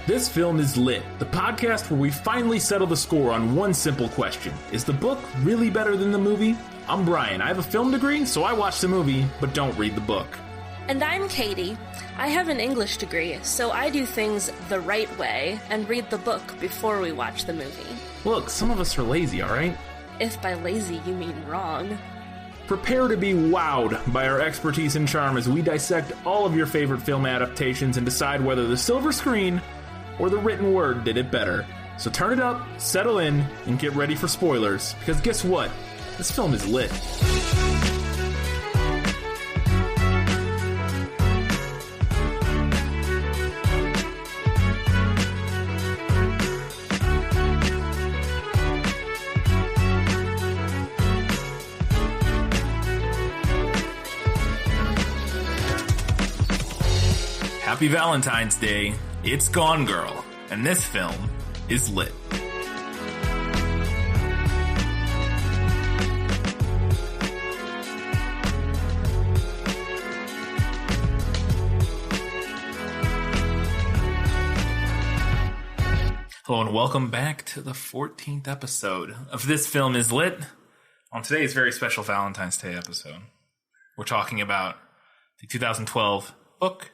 This Film is Lit, the podcast where we finally settle the score on one simple question. Is the book really better than the movie? I'm Brian. I have a film degree, so I watch the movie, but don't read the book. And I'm Katie. I have an English degree, so I do things the right way and read the book before we watch the movie. Look, some of us are lazy, alright? If by lazy you mean wrong. Prepare to be wowed by our expertise and charm as we dissect all of your favorite film adaptations and decide whether the silver screen or the written word did it better. So turn it up, settle in, and get ready for spoilers, because guess what? This film is lit. Happy Valentine's Day. It's Gone Girl, and this film is lit. Hello and welcome back to the 14th episode of This Film is Lit. On today's very special Valentine's Day episode, we're talking about the 2012 book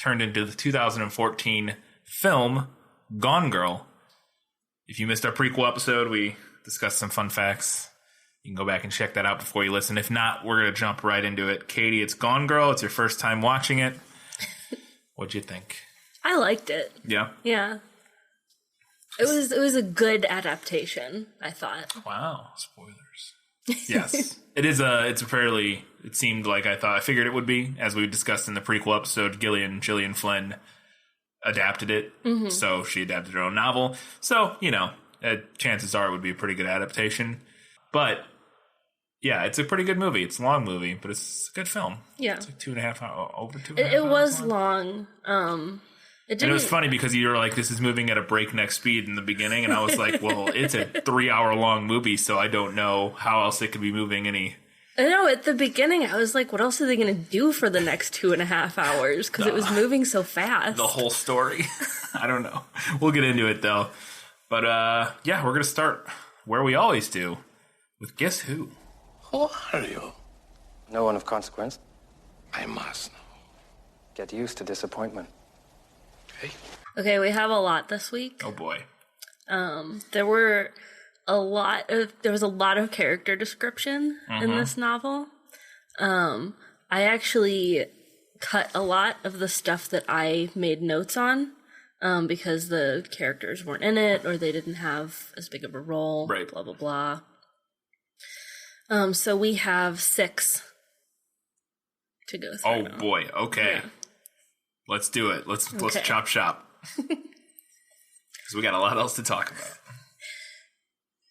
turned into the 2014 film, Gone Girl. If you missed our prequel episode, we discussed some fun facts. You can go back and check that out before you listen. If not, we're going to jump right into it. Katie, it's Gone Girl. It's your first time watching it. What'd you think? I liked it. Yeah? Yeah. It was a good adaptation, I thought. Wow. Spoilers. Yes. It seemed like I figured it would be. As we discussed in the prequel episode, Gillian Flynn adapted it. Mm-hmm. So she adapted her own novel. So, chances are it would be a pretty good adaptation. But, yeah, it's a pretty good movie. It's a long movie, but it's a good film. Yeah. It's like 2.5 hours, over 2.5 hours. It was long. And it was funny because you were like, this is moving at a breakneck speed in the beginning. And I was like, well, it's a 3-hour long movie, so I don't know how else it could be moving any. I know, at the beginning, I was like, what else are they going to do for the next 2.5 hours? Because it was moving so fast. The whole story. I don't know. We'll get into it, though. But, yeah, we're going to start where we always do, with Guess Who? Who are you? No one of consequence. I must know. Get used to disappointment. Okay, we have a lot this week. Oh boy. There was a lot of character description in this novel. I actually cut a lot of the stuff that I made notes on, because the characters weren't in it or they didn't have as big of a role. Right. Blah blah blah. So we have 6 to go through. Oh boy. Okay. Yeah. Let's do it. Let's chop shop. Because we got a lot else to talk about.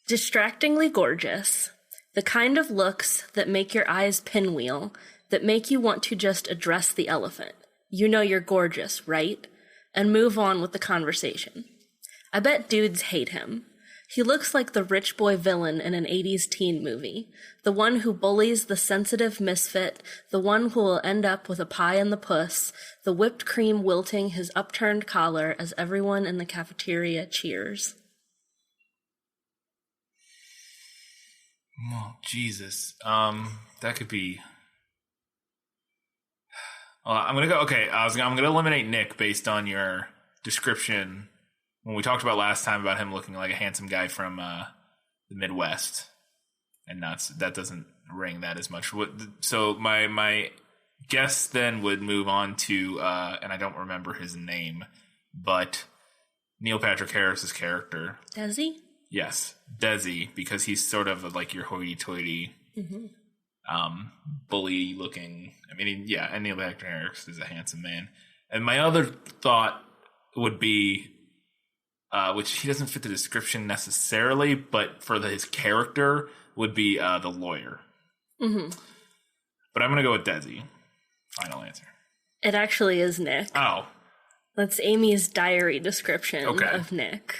Distractingly gorgeous. The kind of looks that make your eyes pinwheel, that make you want to just address the elephant. You know you're gorgeous, right? And move on with the conversation. I bet dudes hate him. He looks like the rich boy villain in an 80s teen movie. The one who bullies the sensitive misfit, the one who will end up with a pie in the puss, the whipped cream wilting his upturned collar as everyone in the cafeteria cheers. Oh, Jesus. That could be... I'm going to go... Okay, I'm going to eliminate Nick based on your description when we talked about last time about him looking like a handsome guy from the Midwest, and that doesn't ring that as much. So my guess then would move on to, and I don't remember his name, but Neil Patrick Harris's character. Desi? Yes, Desi, because he's sort of like your hoity-toity, bully looking. I mean, yeah, and Neil Patrick Harris is a handsome man. And my other thought would be, which he doesn't fit the description necessarily, but for his character would be the lawyer. Mm-hmm. But I'm going to go with Desi. Final answer. It actually is Nick. Oh. That's Amy's diary description of Nick.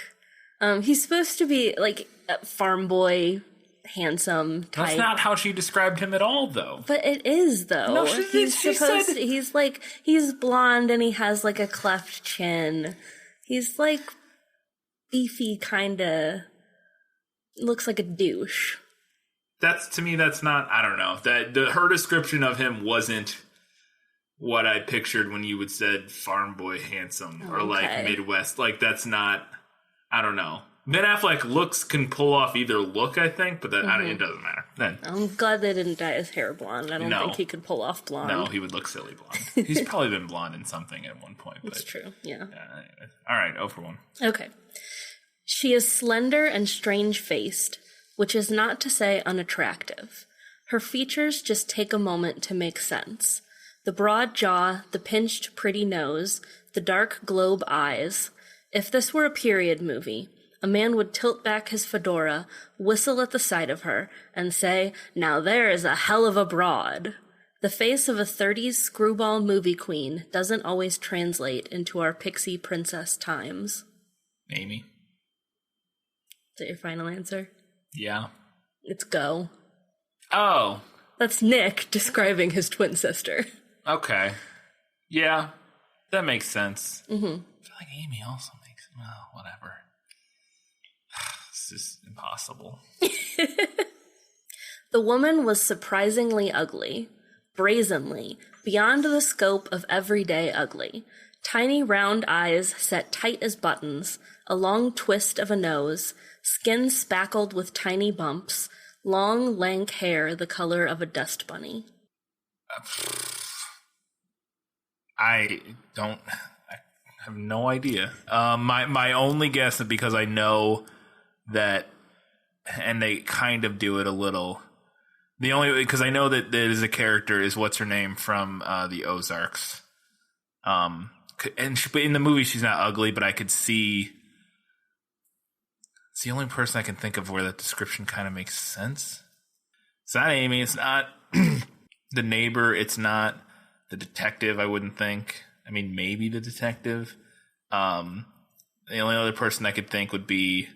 He's supposed to be like a farm boy, handsome type. That's not how she described him at all, though. But it is, though. No, he's blonde and he has like a cleft chin. He's like beefy, kind of looks like a douche. To me, that's not, I don't know. Her description of him wasn't what I pictured when you would said farm boy handsome or like Midwest. Like, that's not, I don't know. Ben Affleck looks can pull off either look, I think, but it doesn't matter. Then I'm glad they didn't dye his hair blonde. I don't think he could pull off blonde. No, he would look silly blonde. He's probably been blonde in something at one point. That's true, yeah. Anyway. All right, 0 for 1. Okay. She is slender and strange-faced, which is not to say unattractive. Her features just take a moment to make sense. The broad jaw, the pinched, pretty nose, the dark globe eyes. If this were a period movie, a man would tilt back his fedora, whistle at the sight of her, and say, "Now there is a hell of a broad." The face of a 30s screwball movie queen doesn't always translate into our pixie princess times. Amy? Is that your final answer? Yeah. It's go. Oh. That's Nick describing his twin sister. Okay. Yeah, that makes sense. Mm-hmm. I feel like Amy also makes, well, whatever. This is impossible. The woman was surprisingly ugly, brazenly, beyond the scope of everyday ugly. Tiny round eyes set tight as buttons, a long twist of a nose, skin spackled with tiny bumps, long, lank hair the color of a dust bunny. I have no idea. My only guess is because I know that, and they kind of do it a little. The only, because I know that there's a character is what's her name from the Ozarks. But in the movie she's not ugly, but I could see. It's the only person I can think of where that description kind of makes sense. It's not Amy. It's not the neighbor. It's not the detective, I wouldn't think. I mean, maybe the detective. The only other person I could think would be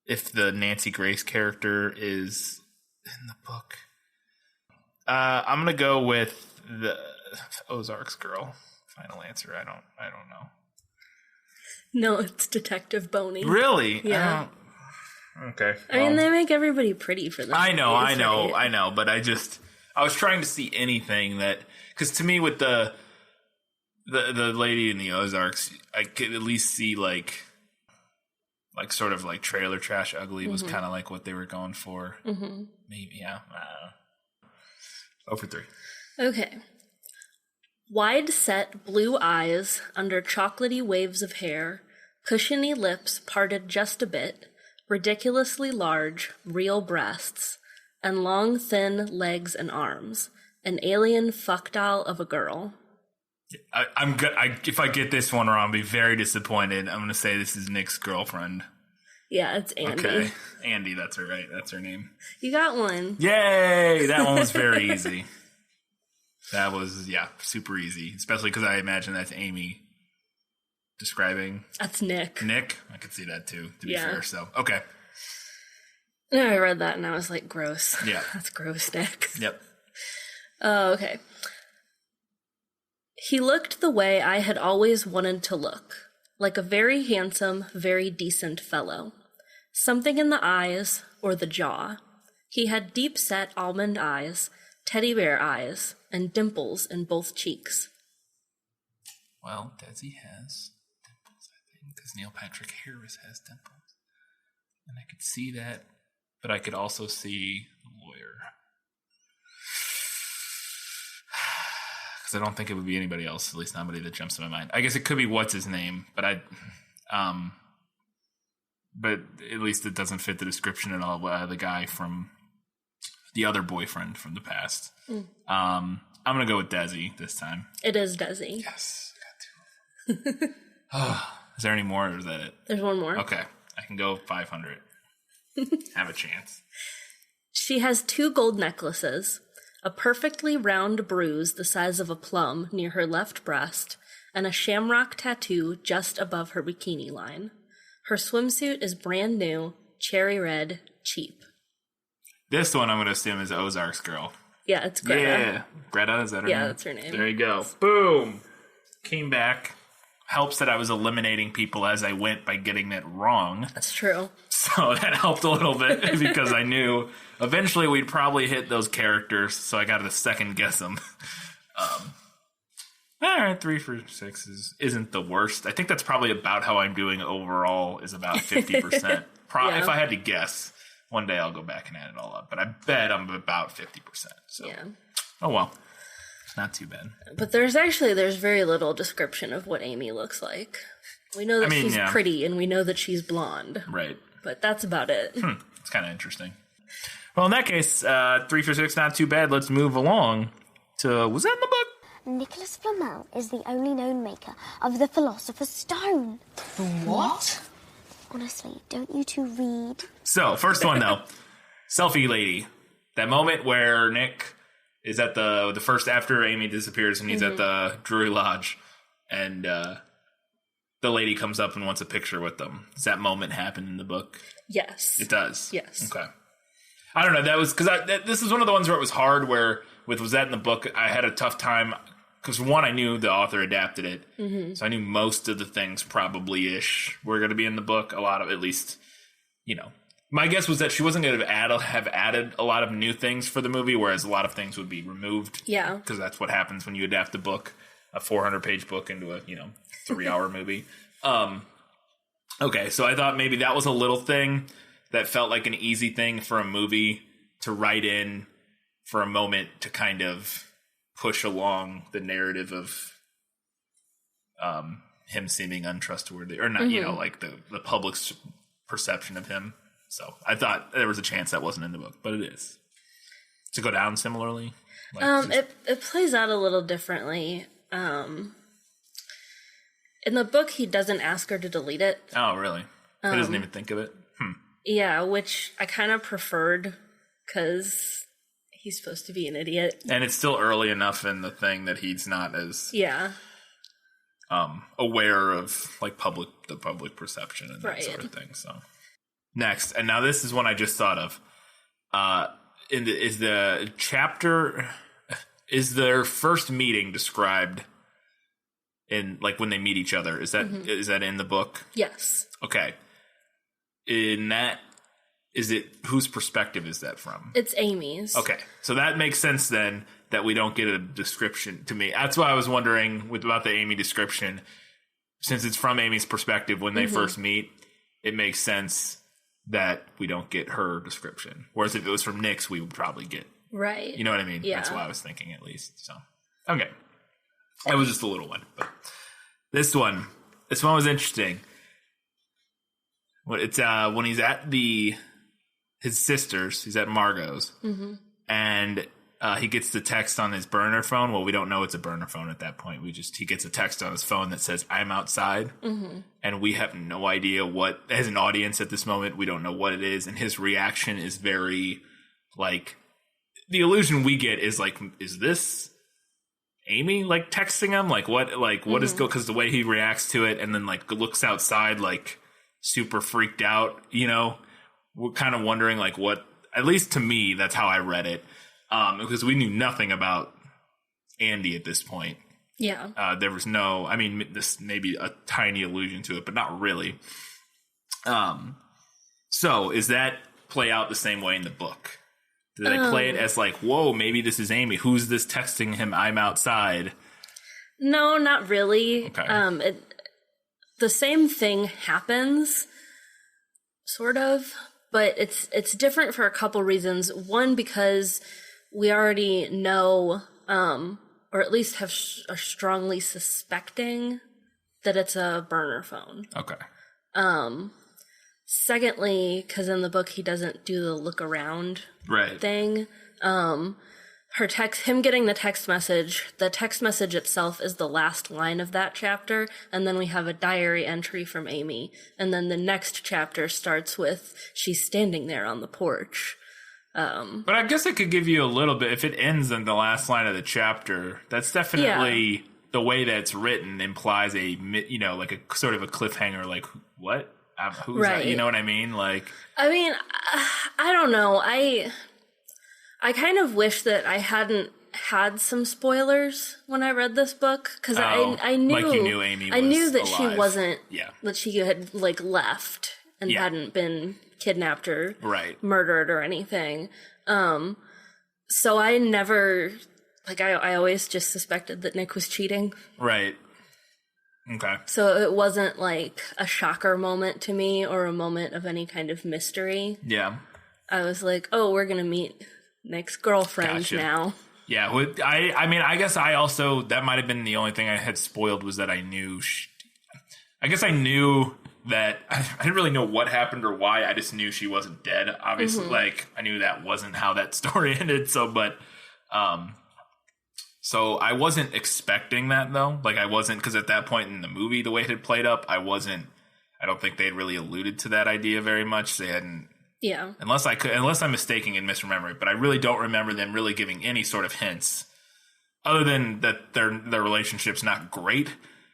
if the Nancy Grace character is in the book. I'm going to go with the Ozarks girl. Final answer. I don't know. No, it's Detective Boney. Really? Yeah. Okay. I mean, they make everybody pretty for this. I know. But I was trying to see anything that, because to me with the lady in the Ozarks, I could at least see like sort of like trailer trash ugly was kind of like what they were going for. Mm-hmm. Maybe, yeah. I don't know. 0 for 3. Okay. Wide-set blue eyes under chocolatey waves of hair, cushiony lips parted just a bit, ridiculously large, real breasts, and long, thin legs and arms. An alien fuckdoll of a girl. I'm good. If I get this one wrong, I'll be very disappointed. I'm going to say this is Nick's girlfriend. Yeah, it's Andy. Okay. Andy, that's her, right? That's her name. You got one. Yay! That one was very easy. That was, super easy. Especially because I imagine that's Amy describing. That's Nick. Nick? I could see that too, to be fair. So, okay. No, I read that and I was like, gross. Yeah. That's gross, Nick. Yep. Okay. He looked the way I had always wanted to look, like a very handsome, very decent fellow. Something in the eyes, or the jaw. He had deep-set almond eyes, teddy bear eyes, and dimples in both cheeks. Well, Desi has dimples, I think, because Neil Patrick Harris has dimples. And I could see that, but I could also see the lawyer. Because I don't think it would be anybody else, at least nobody that jumps to my mind. I guess it could be what's his name, but but at least it doesn't fit the description at all. The guy from the other boyfriend from the past. I'm gonna go with Desi this time. It is Desi. Yes, I got 2 of them. Is there any more, or is that it? There's one more. Okay, I can go 500. Have a chance. She has 2 gold necklaces, a perfectly round bruise the size of a plum near her left breast, and a shamrock tattoo just above her bikini line. Her swimsuit is brand new, cherry red, cheap. This one I'm going to assume is Ozark's girl. Yeah, it's Greta. Yeah. Greta, is that her name? Yeah, that's her name. There you go. Boom. Came back. helps that I was eliminating people as I went by getting it wrong. That's true. So that helped a little bit because I knew eventually we'd probably hit those characters, so I got to second guess them. All right, 3 for 6 isn't the worst. I think that's probably about how I'm doing overall, is about 50%. Yeah. If I had to guess, one day I'll go back and add it all up, but I bet I'm about 50%. So, Yeah. Oh well, not too bad. But there's very little description of what Amy looks like. We know that she's pretty, and we know that she's blonde. Right. But that's about it. It's kind of interesting. Well, in that case, 3 for 6, not too bad. Let's move along to, was that in the book? Nicholas Flamel is the only known maker of the Philosopher's Stone. What? Honestly, don't you two read? So, first one, though. Selfie lady. That moment where Nick is at the first after Amy disappears and he's at the Drury Lodge and the lady comes up and wants a picture with them. Does that moment happen in the book? Yes. It does? Yes. Okay. I don't know. That was because this is one of the ones where it was hard where was that in the book, I had a tough time because, one, I knew the author adapted it. So I knew most of the things probably-ish were going to be in the book. A lot of, at least, my guess was that she wasn't going to have added a lot of new things for the movie, whereas a lot of things would be removed. Yeah. Because that's what happens when you adapt a book, a 400-page book into a, 3-hour movie. Okay, so I thought maybe that was a little thing that felt like an easy thing for a movie to write in for a moment to kind of push along the narrative of him seeming untrustworthy, or not, like the public's perception of him. So I thought there was a chance that wasn't in the book, but it is. To go down similarly? It plays out a little differently. In the book, he doesn't ask her to delete it. Oh, really? He doesn't even think of it? Yeah, which I kind of preferred because he's supposed to be an idiot. And it's still early enough in the thing that he's not as aware of like the public perception and that sort of thing. So next, and now this is one I just thought of. Is their first meeting described in like when they meet each other? Is that in the book? Yes. Okay. In that, is it, whose perspective is that from? It's Amy's. Okay, so that makes sense then that we don't get a description to me. That's why I was wondering about the Amy description. Since it's from Amy's perspective when they first meet, it makes sense that we don't get her description. Whereas if it was from Nick's, we would probably get. Right. You know what I mean? Yeah. That's what I was thinking at least. So, okay. That was just a little one. But this one was interesting. It's when he's at his sister's, he's at Margot's, and he gets the text on his burner phone. Well, we don't know it's a burner phone at that point. He gets a text on his phone that says, "I'm outside," and we have no idea what, as an audience at this moment, we don't know what it is, and his reaction is very, like, the illusion we get is like, is this Amy, like, texting him? Like, what is because the way he reacts to it, and then, like, looks outside, like, super freaked out, we're kind of wondering like what, at least to me, that's how I read it, because we knew nothing about Andy at this point. Yeah. There was this may be a tiny allusion to it, but not really. So is that play out the same way in the book? Do they play it as like, whoa, maybe this is Amy, who's this texting him, I'm outside? No, not really. Okay. The same thing happens, sort of, but it's different for a couple reasons. One, because we already know, or at least are strongly suspecting that it's a burner phone. Okay. Secondly, because in the book he doesn't do the look around thing. Him getting the text message itself is the last line of that chapter, and then we have a diary entry from Amy, and then the next chapter starts with she's standing there on the porch. But I guess it could give you a little bit, if it ends in the last line of the chapter, that's definitely the way that it's written implies like a sort of a cliffhanger, like, what? Who's that? You know what I mean? Like, I mean, I don't know. I kind of wish that I hadn't had some spoilers when I read this book because I knew like you knew Amy was I knew that alive. she wasn't Yeah. that she had like left and hadn't been kidnapped or murdered or anything. So I never like I always just suspected that Nick was cheating. Right. Okay. So it wasn't like a shocker moment to me or a moment of any kind of mystery. Yeah. I was like, oh, we're going to meet Nick's girlfriend now. Yeah. I mean, I guess I also, that might have been the only thing I had spoiled was that I knew, I guess I knew that, I didn't really know what happened or why. I just knew she wasn't dead. Obviously, like, I knew that wasn't how that story ended. So, so I wasn't expecting that though. Like I wasn't, because at that point in the movie, the way it had played up, I don't think they'd really alluded to that idea very much. They hadn't. Yeah. Unless I'm mistaken and misremembering, but I really don't remember them really giving any sort of hints, other than that their relationship's not great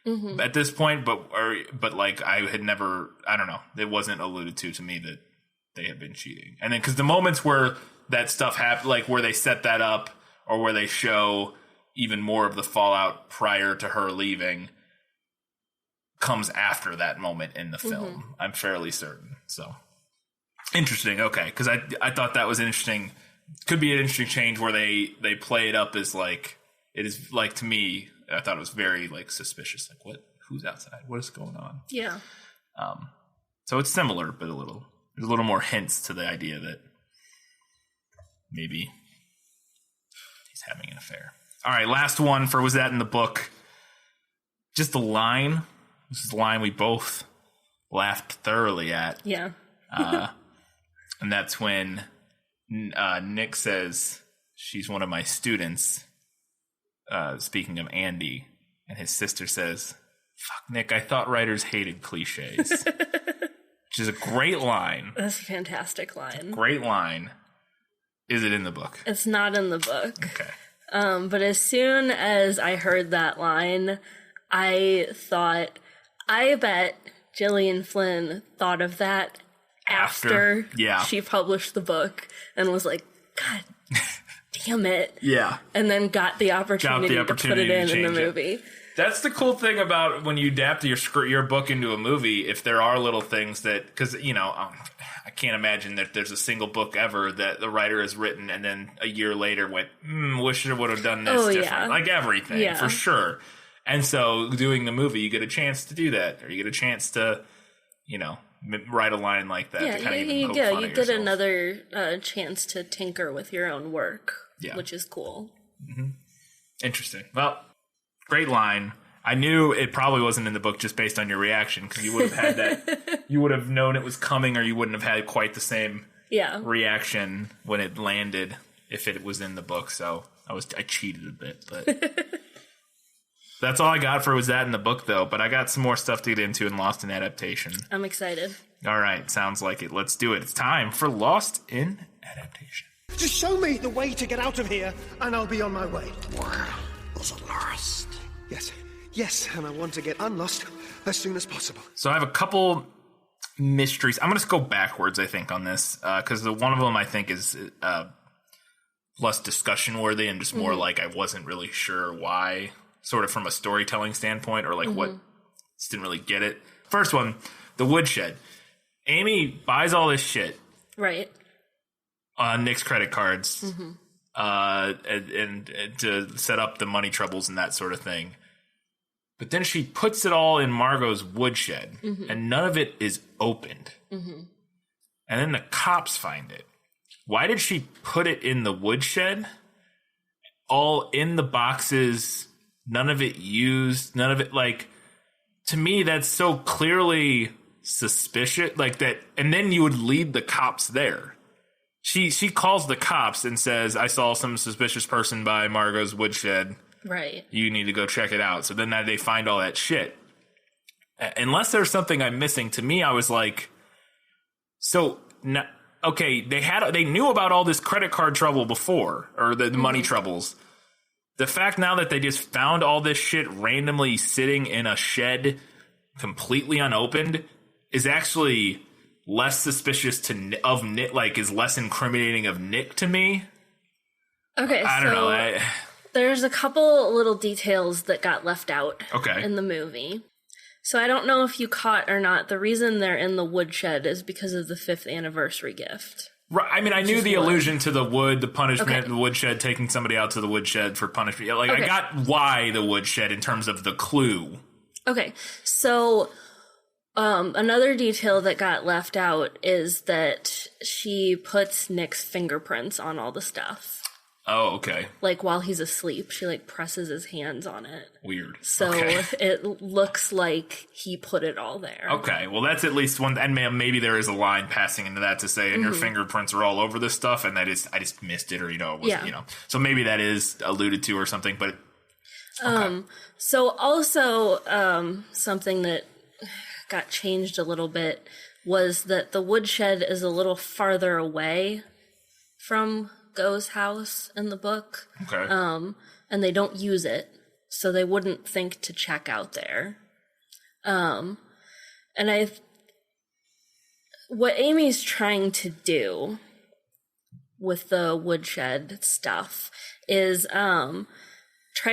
at this point. But like I had never, I don't know, it wasn't alluded to me that they had been cheating. And then because the moments where that stuff happened, like where they set that up or where they show even more of the fallout prior to her leaving, comes after that moment in the film. I'm fairly certain. So. Interesting. Okay, because I thought that was interesting. Could be an interesting change where they play it up as like it is like to me. I thought it was very like suspicious. Like what? Who's outside? What is going on? Yeah. So it's similar, but there's a little more hints to the idea that maybe he's having an affair. All right, last one for was that in the book? Just the line. This is the line we both laughed thoroughly at. Yeah. And that's when Nick says she's one of my students, speaking of Andy, and his sister says, fuck, Nick, I thought writers hated cliches. Which is a great line. That's a fantastic line. Great line. Is it in the book? It's not in the book. Okay. But as soon as I heard that line, I thought, I bet Gillian Flynn thought of that after she published the book and was like, God damn it. Yeah. And then got the opportunity to put it in the movie. That's the cool thing about when you adapt your book into a movie, if there are little things that, because, you know, I can't imagine that there's a single book ever that the writer has written and then a year later went, wish I would have done this different. Yeah. Like everything, for sure. And so doing the movie, you get a chance to do that, or you get a chance to, you know, write a line like that. Yeah, to kind of even you get another chance to tinker with your own work, which is cool. Mm-hmm. Interesting. Well, great line. I knew it probably wasn't in the book just based on your reaction, because you would have had that. You would have known it was coming, or you wouldn't have had quite the same reaction when it landed if it was in the book. So I cheated a bit, but that's all I got for was that in the book, though. But I got some more stuff to get into in Lost in Adaptation. I'm excited. All right, sounds like it. Let's do it. It's time for Lost in Adaptation. Just show me the way to get out of here, and I'll be on my way. Where is it lost? Yes, and I want to get unlost as soon as possible. So I have a couple mysteries. I'm going to go backwards, I think, on this, because one of them I think is less discussion worthy and just more like I wasn't really sure why, sort of from a storytelling standpoint, or like what, just didn't really get it. First one, the woodshed. Amy buys all this shit. Right. On Nick's credit cards, and to set up the money troubles and that sort of thing. But then she puts it all in Margot's woodshed, and none of it is opened. And then the cops find it. Why did she put it in the woodshed? All in the boxes, none of it used, none of it, like, to me, that's so clearly suspicious, like that. And then you would lead the cops there. She calls the cops and says, I saw some suspicious person by Margot's woodshed. Right. You need to go check it out. So then they find all that shit. Unless there's something I'm missing, to me, I was like, okay, they knew about all this credit card trouble before, or the money troubles. The fact now that they just found all this shit randomly sitting in a shed completely unopened is actually less suspicious of Nick, like is less incriminating of Nick to me. Okay, I don't know. There's a couple little details that got left out in the movie. So I don't know if you caught or not, the reason they're in the woodshed is because of the 5th anniversary gift. Right. I mean, I knew the allusion to the wood, the punishment, the woodshed, taking somebody out to the woodshed for punishment. Like, I got why the woodshed in terms of the clue. Okay. So, another detail that got left out is that she puts Nick's fingerprints on all the stuff. Oh, okay. Like, while he's asleep, she, like, presses his hands on it. Weird. So it looks like he put it all there. Okay, well, that's at least one, and maybe there is a line passing into that to say, and your fingerprints are all over this stuff, and that is, I just missed it, or, it wasn't, So maybe that is alluded to or something, but... Okay. So also, something that got changed a little bit was that the woodshed is a little farther away from Go's house in the book. Okay. And they don't use it, so they wouldn't think to check out there. And what Amy's trying to do with the woodshed stuff is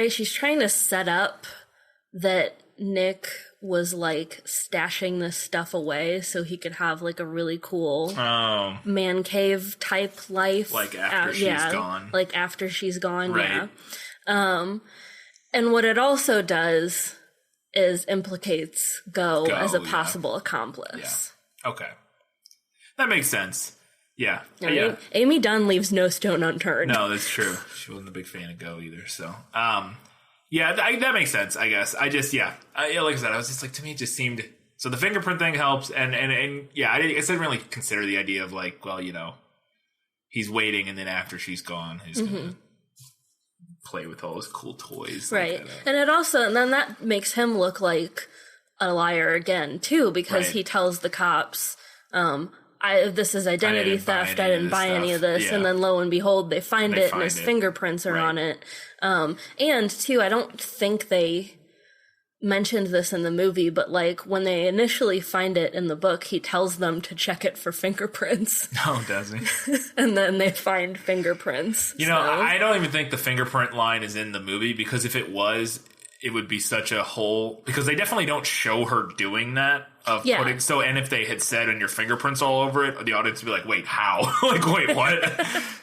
she's trying to set up that Nick was like stashing this stuff away so he could have like a really cool man cave type life. Like after she's gone. Like after she's gone, right. And what it also does is implicates Go as a possible accomplice. Yeah. Okay. That makes sense. Yeah. Amy Dunn leaves no stone unturned. No, that's true. She wasn't a big fan of Go either, so... that makes sense, I guess. I just, like I said, I was just like, to me, it just seemed... So the fingerprint thing helps, and I didn't really consider the idea of, like, well, he's waiting, and then after she's gone, he's going to play with all his cool toys. Right. And then that makes him look like a liar again, too, because he tells the cops, this is identity theft, I didn't buy any of this, and then lo and behold, they find it, and his fingerprints are on it. And, too, I don't think they mentioned this in the movie, but, like, when they initially find it in the book, he tells them to check it for fingerprints. Oh, does he? And then they find fingerprints. I don't even think the fingerprint line is in the movie, because if it was, it would be such a whole... Because they definitely don't show her doing that. And if they had said, and your fingerprints all over it, the audience would be like, wait, how? Like, wait, what?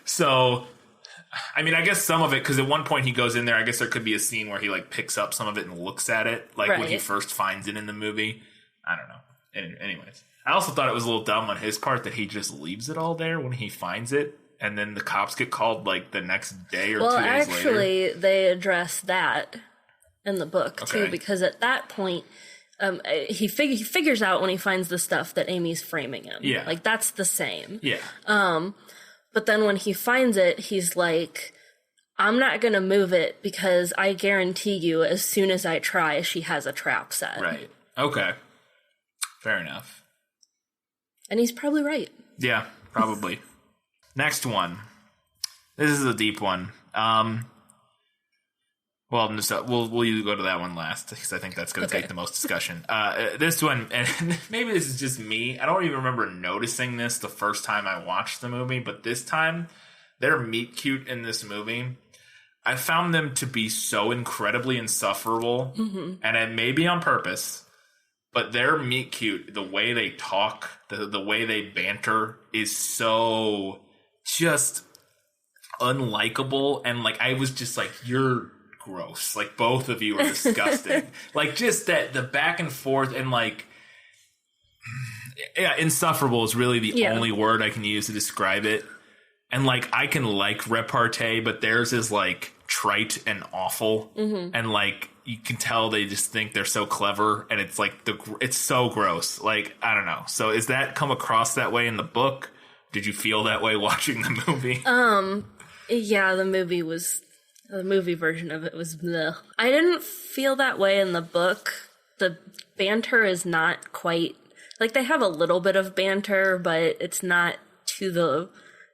So... I mean, I guess some of it, because at one point he goes in there, I guess there could be a scene where he, like, picks up some of it and looks at it, like when he first finds it in the movie. I don't know. Anyways. I also thought it was a little dumb on his part that he just leaves it all there when he finds it, and then the cops get called, like, the next day or 2 days later. Well, actually, they address that in the book, too, because at that point... he figures out when he finds the stuff that Amy's framing him. Yeah. Like, that's the same. Yeah. But then when he finds it, he's like, I'm not going to move it because I guarantee you as soon as I try, she has a trap set. Right. Okay. Fair enough. And he's probably right. Yeah, probably. Next one. This is a deep one. Well, we'll go to that one last because I think that's going to take the most discussion. This one, and maybe this is just me. I don't even remember noticing this the first time I watched the movie, but this time, they're meet cute in this movie. I found them to be so incredibly insufferable, and it may be on purpose, but their meet cute, the way they talk, the way they banter is so just unlikable, and like I was just like, you're gross. Like, both of you are disgusting. Like, just that the back and forth and like, yeah, insufferable is really the only word I can use to describe it. And like, I can like repartee, but theirs is like trite and awful, and like you can tell they just think they're so clever, and it's like it's so gross. Like, I don't know. So is that come across that way in the book? Did you feel that way watching the movie? Yeah, the movie version of it was bleh. I didn't feel that way in the book. The banter is not quite... Like, they have a little bit of banter, but it's not to the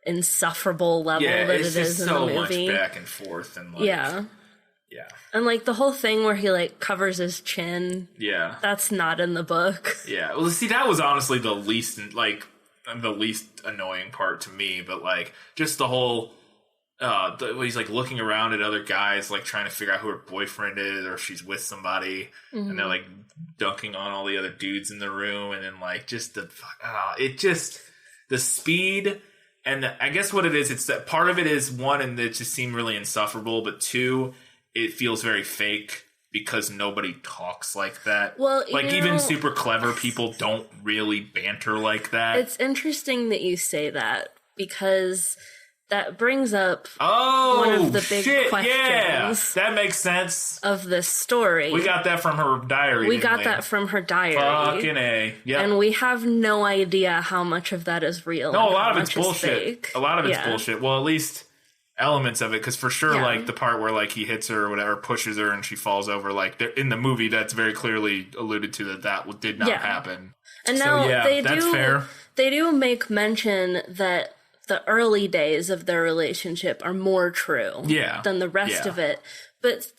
insufferable level that it is in the movie. It's so much back and forth. And like, yeah. And, like, the whole thing where he, like, covers his chin. Yeah. That's not in the book. Yeah. Well, see, that was honestly the least annoying part to me. But, like, just the whole... he's like looking around at other guys, like trying to figure out who her boyfriend is or if she's with somebody, and they're like dunking on all the other dudes in the room, and then like just the speed. And I guess what it is, it's that part of it is one, and it just seemed really insufferable, but two, it feels very fake because nobody talks like that. Well, like even super clever people don't really banter like that. It's interesting that you say that because that brings up one of the big questions. Yeah, that makes sense. Of this story. We got that from her diary. We got that from her diary. Fucking A. Yep. And we have no idea how much of that is real. No, a lot of it's bullshit. Fake. A lot of it's bullshit. Well, at least elements of it, because for sure, like the part where like he hits her or whatever, pushes her and she falls over, like in the movie, that's very clearly alluded to that did not happen. And so, now that's fair. They do make mention that the early days of their relationship are more true than the rest of it. But,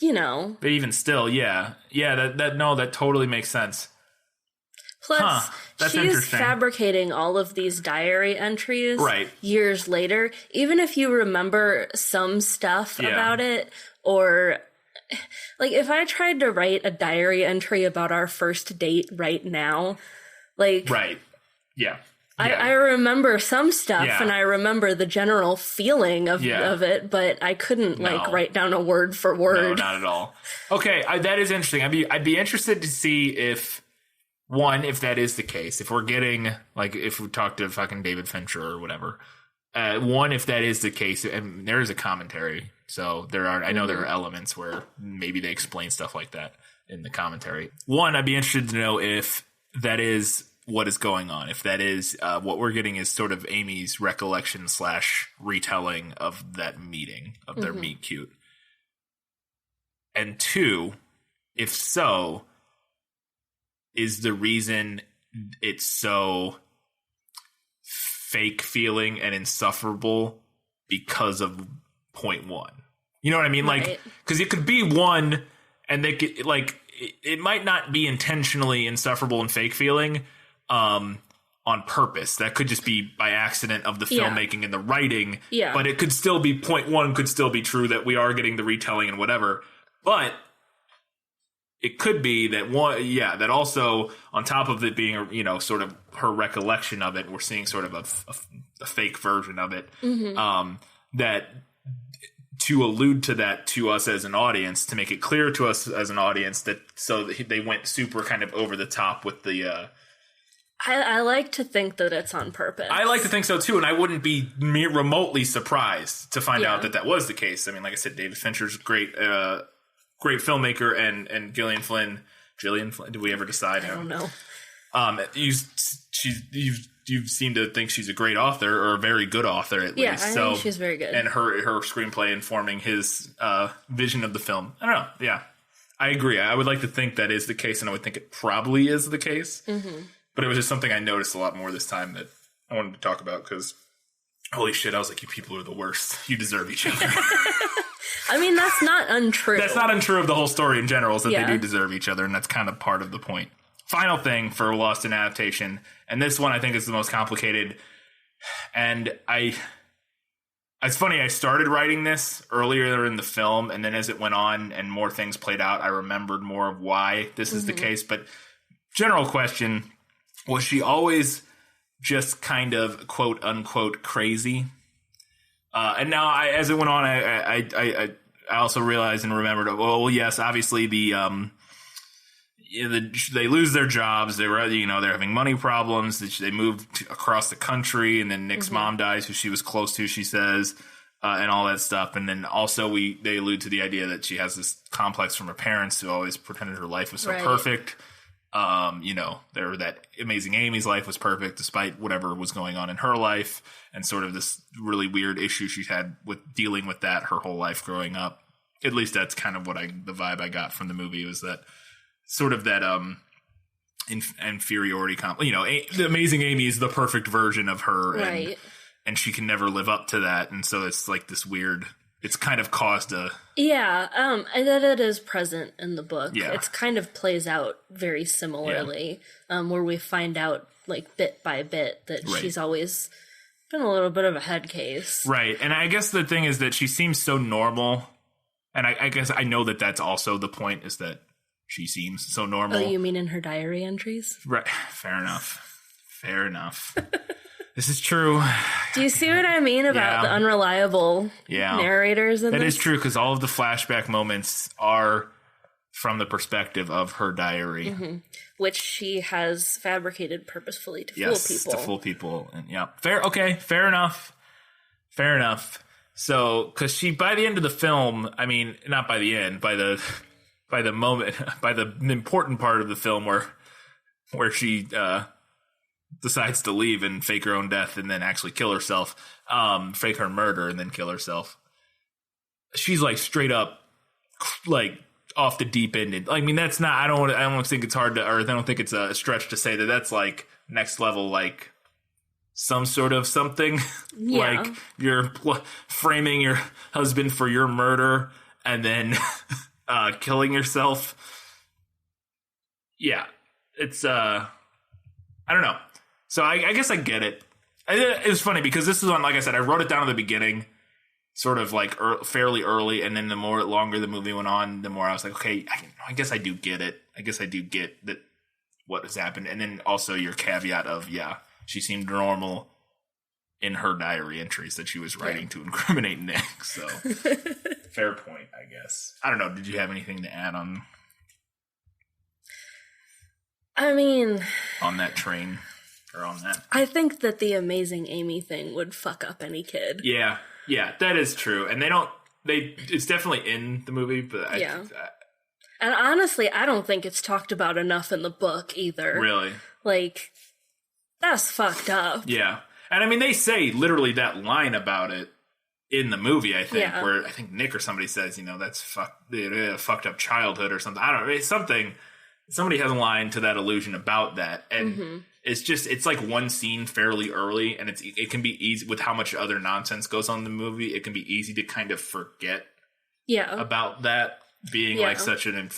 but even still, that totally makes sense. Plus, she's fabricating all of these diary entries years later. Even if you remember some stuff about it, or like if I tried to write a diary entry about our first date right now, like... Right. Yeah. I remember some stuff, and I remember the general feeling of it, but I couldn't write down a word for word. No, not at all. Okay, that is interesting. I'd be interested to see if that is the case. If we're getting if we talk to fucking David Fincher or whatever, if that is the case, and there is a commentary, so I know there are elements where maybe they explain stuff like that in the commentary. I'd be interested to know if that is what is going on. If that is what we're getting is sort of Amy's recollection / retelling of that meeting, of their meet cute. And two, if so, is the reason it's so fake feeling and insufferable because of point one. You know what I mean? Right. Like, because it could be one and they could, it might not be intentionally insufferable and fake feeling on purpose. That could just be by accident of the filmmaking and the writing. Yeah. But it could still be point one, could still be true that we are getting the retelling and whatever. But it could be that that also on top of it being sort of her recollection of it, we're seeing sort of a fake version of it. That to allude to that to us as an audience, to make it clear to us as an audience that they went super kind of over the top with the. I like to think that it's on purpose. I like to think so too, and I wouldn't be remotely surprised to find out that was the case. I mean, like I said, David Fincher's great filmmaker, and Gillian Flynn. Did we ever decide? I don't know. You seem to think she's a great author, or a very good author at least. I think she's very good. And her screenplay informing his vision of the film. I don't know. Yeah, I agree. I would like to think that is the case, and I would think it probably is the case. But it was just something I noticed a lot more this time that I wanted to talk about because, holy shit, I was like, you people are the worst. You deserve each other. I mean, that's not untrue. That's not untrue of the whole story in general, is that they do deserve each other, and that's kind of part of the point. Final thing for Lost in Adaptation, and this one I think is the most complicated, and it's funny, I started writing this earlier in the film, and then as it went on and more things played out, I remembered more of why this is the case. But general question, was she always just kind of quote unquote crazy? And now as it went on, I also realized and remembered, well, yes, obviously they lose their jobs. They're having money problems. They moved across the country, and then Nick's mom dies, who she was close to, she says, and all that stuff. And then also they allude to the idea that she has this complex from her parents who always pretended her life was so perfect. That Amazing Amy's life was perfect despite whatever was going on in her life, and sort of this really weird issue she had with dealing with that her whole life growing up. At least that's kind of the vibe I got from the movie, was that sort of that inferiority the Amazing Amy is the perfect version of her, and she can never live up to that, and so it's like this weird. It's kind of caused a... Yeah, that it is present in the book. Yeah. It kind of plays out very similarly, where we find out, bit by bit, that she's always Been a little bit of a head case. Right. And I guess the thing is that she seems so normal. And I guess I know that that's also the point, is that she seems so normal. Oh, you mean in her diary entries? Right. Fair enough. Fair enough. This is true. Do you see what I mean about the unreliable narrators in this? That is true, because all of the flashback moments are from the perspective of her diary. Mm-hmm. Which she has fabricated purposefully to fool people. To fool people. And fair enough. Fair enough. So, because she, by the end of the film, I mean, not by the end, by the moment, by the important part of the film where she decides to leave and fake her own death and then actually kill herself, fake her murder and then kill herself. She's like straight up, like off the deep end. I mean, that's not. I don't think it's hard to, or I don't think it's a stretch to say that that's like next level, like some sort of something. Yeah. Like you're framing your husband for your murder and then killing yourself. Yeah, it's I don't know. So I guess I get it. It was funny because this is on, like I said, I wrote it down at the beginning, sort of like fairly early, and then the longer the movie went on, the more I was like, okay, I guess I do get it. I guess I do get that what has happened. And then also your caveat of, she seemed normal in her diary entries that she was writing to incriminate Nick. So fair point, I guess. I don't know. Did you have anything to add on? I mean, on that train or on that? I think that the Amazing Amy thing would fuck up any kid. Yeah, that is true. And it's definitely in the movie, but and honestly, I don't think it's talked about enough in the book either. Really? Like, that's fucked up. Yeah. And I mean, they say literally that line about it in the movie, I think, where I think Nick or somebody says, that's fucked up childhood or something. I don't know. It's something. Somebody has a line to that allusion about that. And it's like one scene fairly early, and it can be easy with how much other nonsense goes on in the movie. It can be easy to kind of forget about that being like such an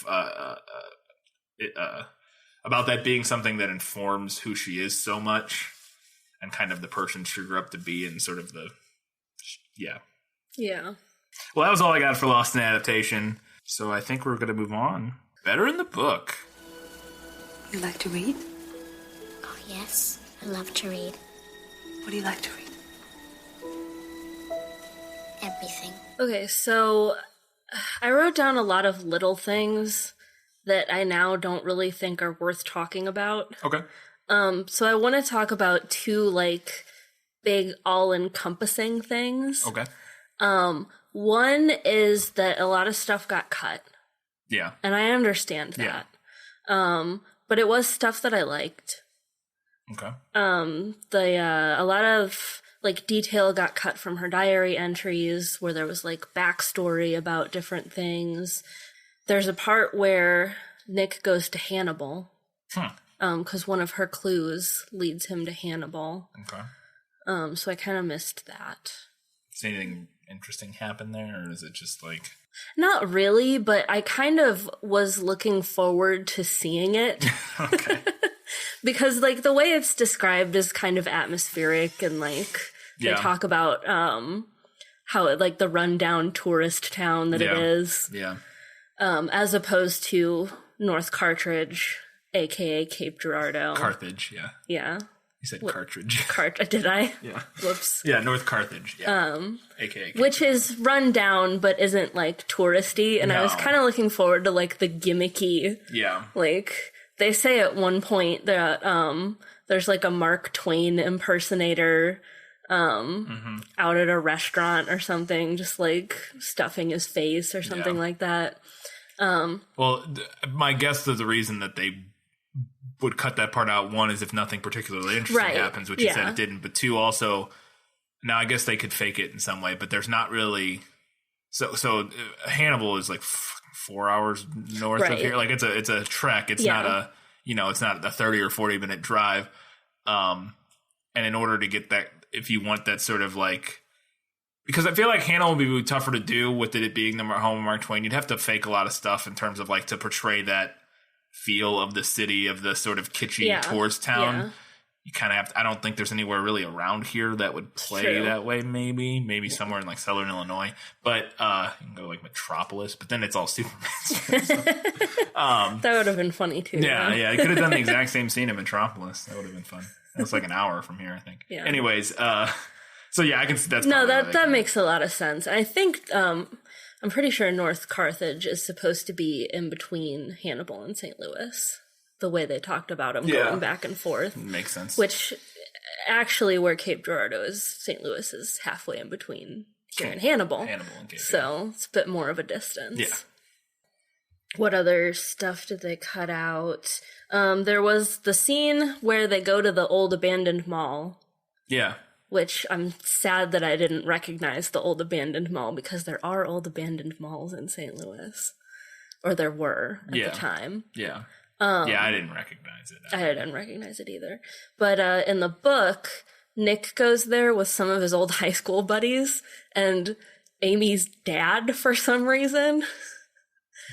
about that being something that informs who she is so much and kind of the person she grew up to be, and sort of the Well, that was all I got for Lost in Adaptation, so I think we're going to move on. Better in the book. You like to read? Oh, yes. I love to read. What do you like to read? Everything. Okay, so I wrote down a lot of little things that I now don't really think are worth talking about. Okay. So I want to talk about two, like, big all-encompassing things. Okay. One is that a lot of stuff got cut. Yeah. And I understand that. But it was stuff that I liked. Okay. A lot of like detail got cut from her diary entries where there was like backstory about different things. There's a part where Nick goes to Hannibal. Because one of her clues leads him to Hannibal. Okay. So I kind of missed that. Does anything interesting happen there, or is it just like... Not really, but I kind of was looking forward to seeing it. Okay. Because, like, the way it's described is kind of atmospheric, and, like, they talk about how, like, the rundown tourist town that it is. Yeah. As opposed to North Carthage, a.k.a. Cape Girardeau. Carthage, yeah. Yeah. You said cartridge. Did I? Yeah. Whoops. Yeah, North Carthage. Yeah. AKA. Which is run down, but isn't, like, touristy. And I was kind of looking forward to, like, the gimmicky. Yeah. Like, they say at one point that there's, like, a Mark Twain impersonator out at a restaurant or something, just, like, stuffing his face or something like that. Well, my guess that the reason that they would cut that part out, one, is if nothing particularly interesting happens, which you said it didn't, but two, also, now I guess they could fake it in some way, but there's not really, so Hannibal is like 4 hours north of here, like it's a trek, it's not a, it's not a 30 or 40 minute drive, and in order to get that, if you want that sort of like, because I feel like Hannibal would be tougher to do with it being the home of Mark Twain, you'd have to fake a lot of stuff in terms of like to portray that feel of the city, of the sort of kitschy tourist town. you kind of have to, I don't think there's anywhere really around here that would play True. that way. Maybe somewhere in like Southern Illinois, but you can go like Metropolis, but then it's all Superman. That would have been funny too. Yeah, yeah. They could have done the exact same scene in Metropolis. That would have been fun. That's like an hour from here, I think. Yeah. Anyways, so yeah, I can. That's No, probably why that makes a lot of sense. I think I'm pretty sure North Carthage is supposed to be in between Hannibal and St. Louis. The way they talked about them going back and forth. Makes sense. Which actually, where Cape Girardeau is, St. Louis is halfway in between here and Hannibal. Hannibal and Cape. So it's a bit more of a distance. Yeah. What other stuff did they cut out? There was the scene where they go to the old abandoned mall. Yeah. Which I'm sad that I didn't recognize the old abandoned mall because there are old abandoned malls in St. Louis. Or there were at the time. Yeah. Yeah, I didn't recognize it. I didn't recognize it either. But in the book, Nick goes there with some of his old high school buddies and Amy's dad for some reason.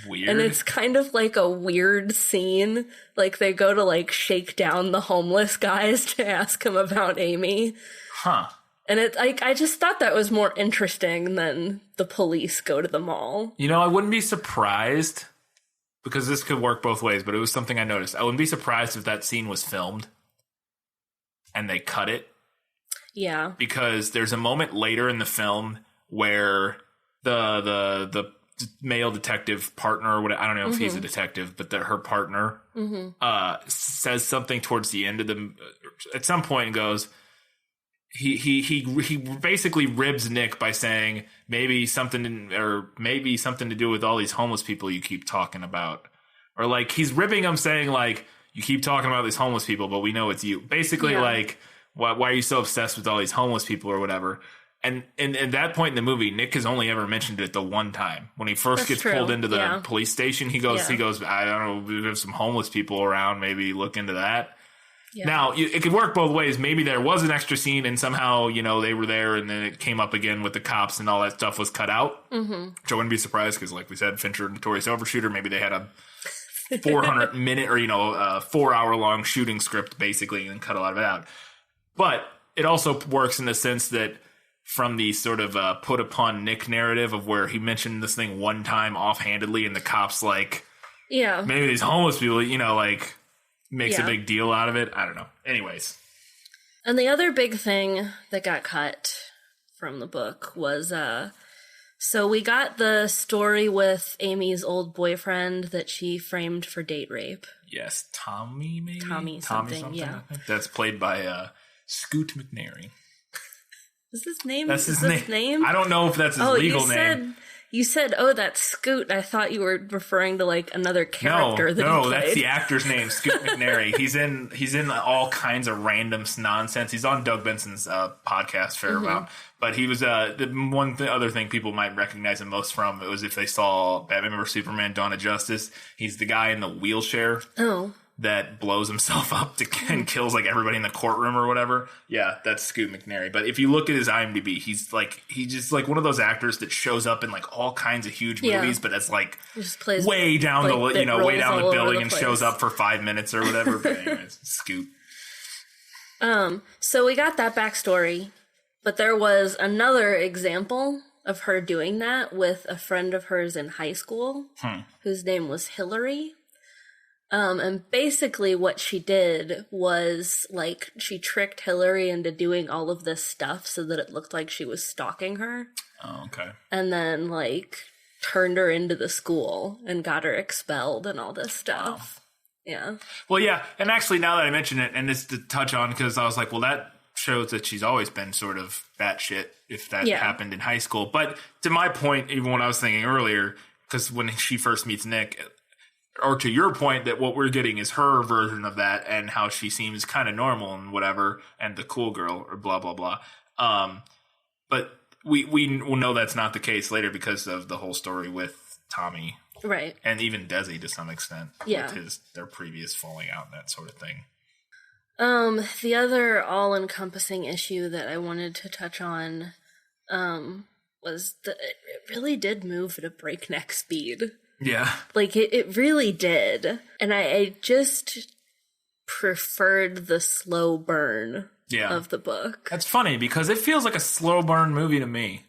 Weird. And it's kind of like a weird scene. Like they go to like shake down the homeless guys to ask him about Amy. Huh. And I just thought that was more interesting than the police go to the mall. You know, I wouldn't be surprised, because this could work both ways, but it was something I noticed. I wouldn't be surprised if that scene was filmed and they cut it. Yeah. Because there's a moment later in the film where the male detective partner, or whatever, I don't know if he's a detective, but her partner says something towards the end of at some point and goes, he basically ribs Nick by saying maybe something to do with all these homeless people you keep talking about, or like he's ribbing him saying like, you keep talking about these homeless people, but we know it's you. Basically, like, why are you so obsessed with all these homeless people or whatever? And at that point in the movie, Nick has only ever mentioned it the one time when he first gets pulled into the police station. He goes, I don't know, we have some homeless people around. Maybe look into that. Yeah. Now, it could work both ways. Maybe there was an extra scene and somehow, they were there and then it came up again with the cops and all that stuff was cut out. Mm-hmm. Which I wouldn't be surprised because, like we said, Fincher, notorious overshooter. Maybe they had a 400-minute or, 4-hour-long shooting script, basically, and cut a lot of it out. But it also works in the sense that from the sort of put upon Nick narrative of where he mentioned this thing one time offhandedly and the cops maybe these homeless people, makes a big deal out of it. I don't know. Anyways. And the other big thing that got cut from the book was, so we got the story with Amy's old boyfriend that she framed for date rape. Yes, Tommy maybe? Tommy something, yeah. I think. That's played by Scoot McNairy. Is his name? That's his name. I don't know if that's his legal name. You said, oh, that's Scoot. I thought you were referring to like another character that he played. No, that's the actor's name, Scoot McNairy. He's in all kinds of random nonsense. He's on Doug Benson's podcast fair amount. But he was the other thing people might recognize him most from it was if they saw Batman vs Superman: Dawn of Justice. He's the guy in the wheelchair. Oh. That blows himself up and kills like everybody in the courtroom or whatever. Yeah, that's Scoot McNairy. But if you look at his IMDb, he's just like one of those actors that shows up in like all kinds of huge movies, but it's like way down way down the building and shows up for 5 minutes or whatever. But anyways, Scoot. So we got that backstory, but there was another example of her doing that with a friend of hers in high school, whose name was Hillary. And basically what she did was, like, she tricked Hillary into doing all of this stuff so that it looked like she was stalking her. Oh, okay. And then, like, turned her into the school and got her expelled and all this stuff. Wow. Yeah. Well, yeah, and actually now that I mention it, and it's to touch on, because I was like, well, that shows that she's always been sort of batshit if that happened in high school. But to my point, even when I was thinking earlier, because when she first meets Nick, or to your point, that what we're getting is her version of that and how she seems kind of normal and whatever, and the cool girl or blah, blah, blah. But we will know that's not the case later because of the whole story with Tommy. Right. And even Desi to some extent. Yeah. With their previous falling out and that sort of thing. The other all-encompassing issue that I wanted to touch on was that it really did move at a breakneck speed. Yeah. Like, it really did. And I just preferred the slow burn Yeah. of the book. That's funny because it feels like a slow burn movie to me.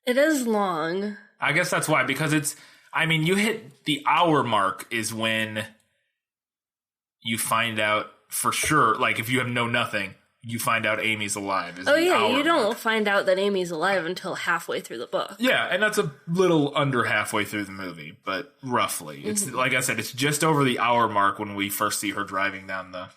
It is long. I guess that's why, because you hit the hour mark is when you find out for sure, like if you have nothing, you find out Amy's alive. Oh yeah, you don't mark. find out that Amy's alive until halfway through the book. Yeah, and that's a little under halfway through the movie, but roughly. It's like I said, it's just over the hour mark when we first see her driving down the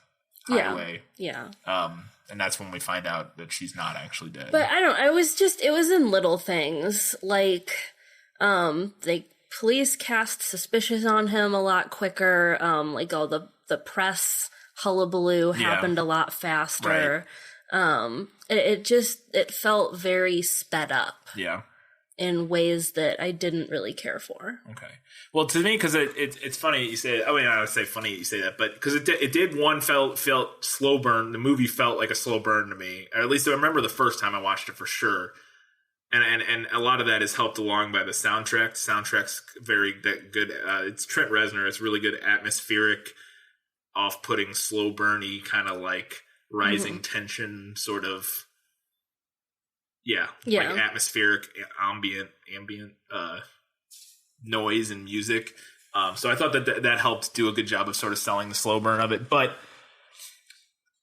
highway. Yeah. And that's when we find out that she's not actually dead. But it was in little things. Like, police cast suspicious on him a lot quicker. Like all the press hullabaloo happened a lot faster. Right. It felt very sped up. Yeah. In ways that I didn't really care for. Okay. Well, to me, because it's funny you say. I mean, I would say funny you say that, but because it did felt slow burn. The movie felt like a slow burn to me, or at least I remember the first time I watched it for sure. And a lot of that is helped along by the soundtrack. The soundtrack's very good. It's Trent Reznor. It's really good, atmospheric, off-putting, slow burny, kind of like rising tension sort of. Yeah, like atmospheric, ambient noise and music. So I thought that helped do a good job of sort of selling the slow burn of it. But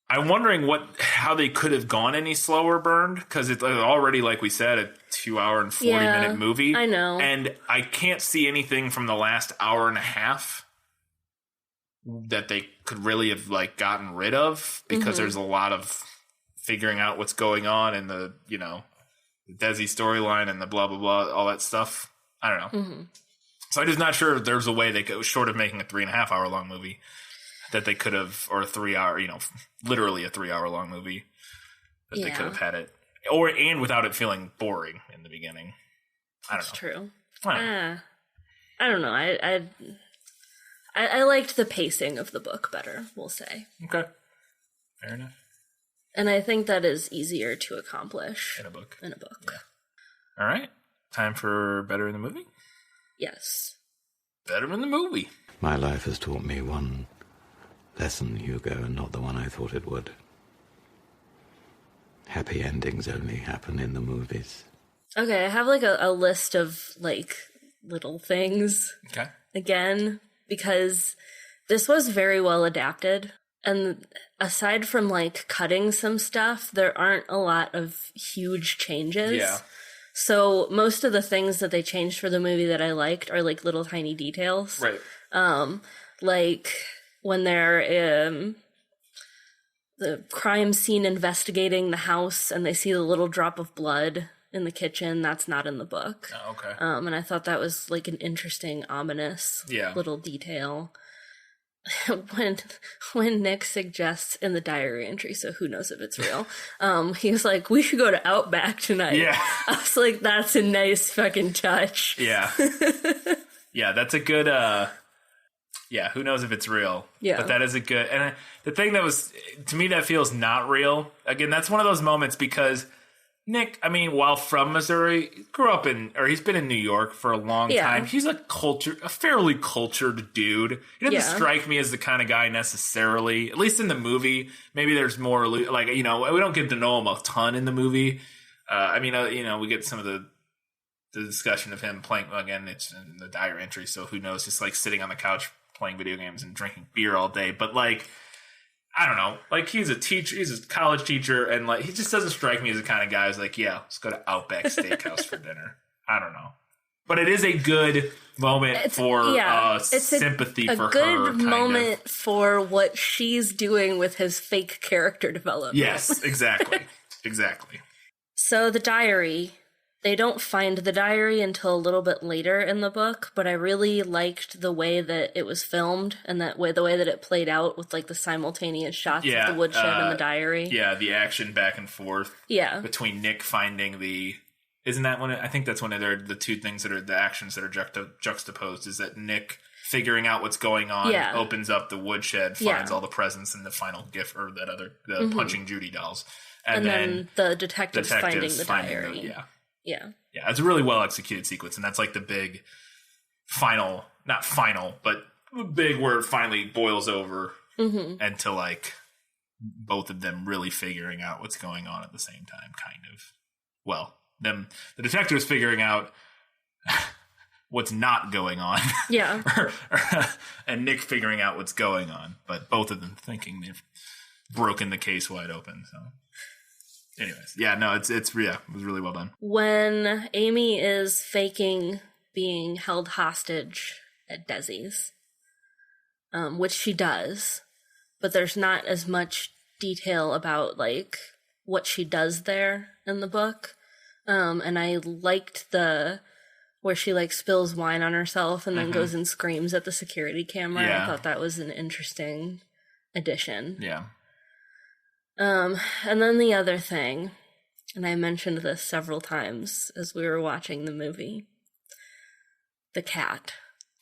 I'm wondering how they could have gone any slower burned, because it's already, like we said, a 2 hour and 40 minute movie. I know, and I can't see anything from the last hour and a half that they could really have gotten rid of, because there's a lot of figuring out what's going on in the, the Desi storyline and the blah, blah, blah, all that stuff. I don't know. So I'm just not sure if there's a way they could, short of making a 3.5 hour long movie, that they could have, or a 3 hour, literally a 3 hour long movie, that they could have had it, and without it feeling boring in the beginning. I don't know. That's true. I don't know. I liked the pacing of the book better, we'll say. Okay. Fair enough. And I think that is easier to accomplish In a book. Yeah. All right. Time for Better in the Movie? Yes. Better in the Movie. My life has taught me one lesson, Hugo, and not the one I thought it would. Happy endings only happen in the movies. Okay, I have a list of little things. Okay. Again, because this was very well adapted. And aside from cutting some stuff, there aren't a lot of huge changes. Yeah. So most of the things that they changed for the movie that I liked are little tiny details. Right. Like when they're the crime scene investigating the house and they see the little drop of blood in the kitchen, that's not in the book. Oh, okay. And I thought that was an interesting, ominous little detail. When Nick suggests in the diary entry, so who knows if it's real, he was like, we should go to Outback tonight. Yeah. I was like, that's a nice fucking touch. Yeah. Yeah, that's a good, who knows if it's real. Yeah. But that is a good, and the thing that was, to me, that feels not real. Again, that's one of those moments because Nick, while from Missouri, grew up he's been in New York for a long time. He's a fairly cultured dude. He doesn't strike me as the kind of guy necessarily, at least in the movie. Maybe there's more, we don't get to know him a ton in the movie. We get some of the discussion of him playing, again, it's in the diary entry, so who knows, just sitting on the couch playing video games and drinking beer all day. But I don't know. He's a teacher. He's a college teacher, and he just doesn't strike me as the kind of guy who's let's go to Outback Steakhouse for dinner. I don't know, but it is a good moment for sympathy for her. A good moment for what she's doing with his fake character development. Yes, exactly, exactly. So the diary. They don't find the diary until a little bit later in the book, but I really liked the way that it was filmed and the way that it played out with the simultaneous shots of the woodshed and the diary. Yeah, the action back and forth. Yeah, between Nick finding isn't that one? I think that's one of the two things that are the actions that are juxtaposed. Is that Nick figuring out what's going on, opens up the woodshed, finds all the presents and the final gift, or the Punching Judy dolls, and then the detectives finding the diary. Yeah, it's a really well executed sequence, and that's the big final, not final, but big where it finally boils over and to like both of them really figuring out what's going on at the same time, kind of. Well, the detectives figuring out what's not going on. Yeah. And Nick figuring out what's going on, but both of them thinking they've broken the case wide open. So anyways, yeah, no, it was really well done. When Amy is faking being held hostage at Desi's, which she does, but there's not as much detail about like what she does there in the book. And I liked where she like spills wine on herself and then goes and screams at the security camera. Yeah. I thought that was an interesting addition. Yeah. And then the other thing, and I mentioned this several times as we were watching the movie, the cat.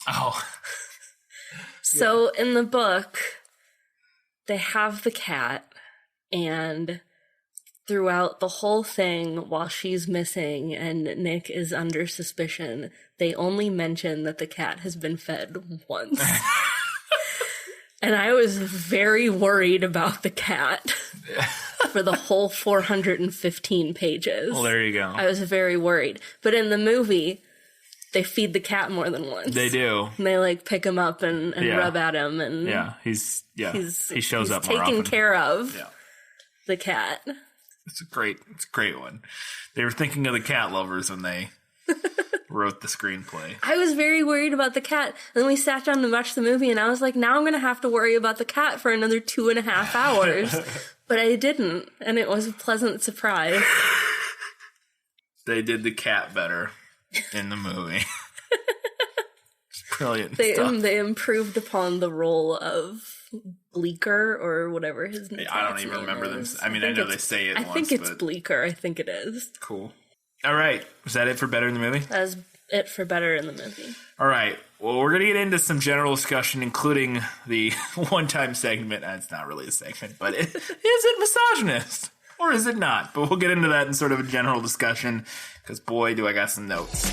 Oh. So in the book, they have the cat, and throughout the whole thing, while she's missing and Nick is under suspicion, they only mention that the cat has been fed once. And I was very worried about the cat for the whole 415 pages. Well, there you go. I was very worried. But in the movie, they feed the cat more than once. They do. And they like pick him up and rub at him, and he shows up more taking often. care of Yeah. the cat. It's a great one. They were thinking of the cat lovers when they wrote the screenplay. I was very worried about the cat. And then we sat down to watch the movie, and I was like, now I'm going to have to worry about the cat for another 2.5 hours. But I didn't, and it was a pleasant surprise. They did the cat better in the movie. It's brilliant They stuff. they improved upon the role of Bleecker or whatever his name is. I don't even remember them. I mean, I know they say it I once, think it's but Bleecker. I think it is. cool. All right. Was that it for Better in the Movie? That's it for Better in the Movie. All right. Well, we're going to get into some general discussion, including the one-time segment. It's not really a segment, but is it misogynist? Or is it not? But we'll get into that in sort of a general discussion, because boy, do I got some notes.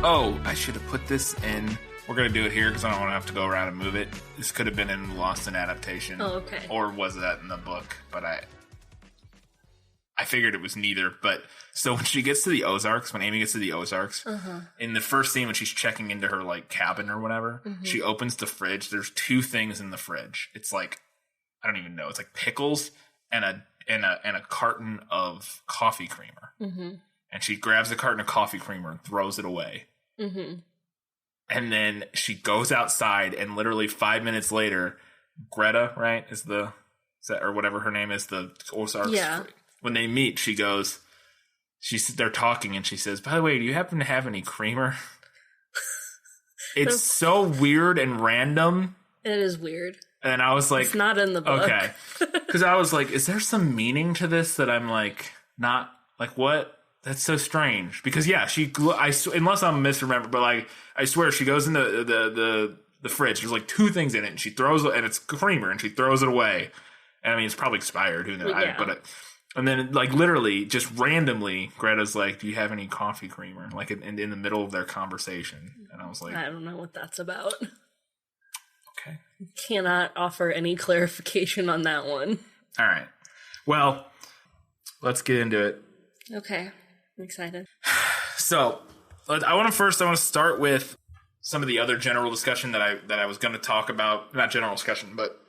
Oh, I should have put this in. We're going to do it here because I don't want to have to go around and move it. This could have been in Lost in Adaptation. Oh, okay. Or was that in the book? But I figured it was neither. But so when she gets to the Ozarks, when Amy gets to the Ozarks, in the first scene when she's checking into her like cabin or whatever, she opens the fridge. There's 2 things in the fridge. It's like, I don't even know. It's like pickles and a carton of coffee creamer. And she grabs the carton of coffee creamer and throws it away. And then she goes outside, and literally 5 minutes later, Greta, right, or whatever her name is, the Ozarks. Yeah. When they meet, they're talking, and she says, "By the way, do you happen to have any creamer?" It's so weird and random. It is weird. And I was like, It's not in the book. okay, because I was like, is there some meaning to this that I'm like not like what? That's so strange. Because yeah, unless I'm misremembering, but like I swear she goes in the fridge. There's like 2 things in it, and she throws it, and it's creamer, and she throws it away. And I mean, it's probably expired. Who knows? Yeah. And then like literally, just randomly, Greta's like, "Do you have any coffee creamer?" Like in the middle of their conversation, and I was like, I don't know what that's about. okay. Cannot offer any clarification on that one. All right. Well, let's get into it. Okay. I'm excited. So, I want to start with some of the other general discussion that I was going to talk about. Not general discussion, but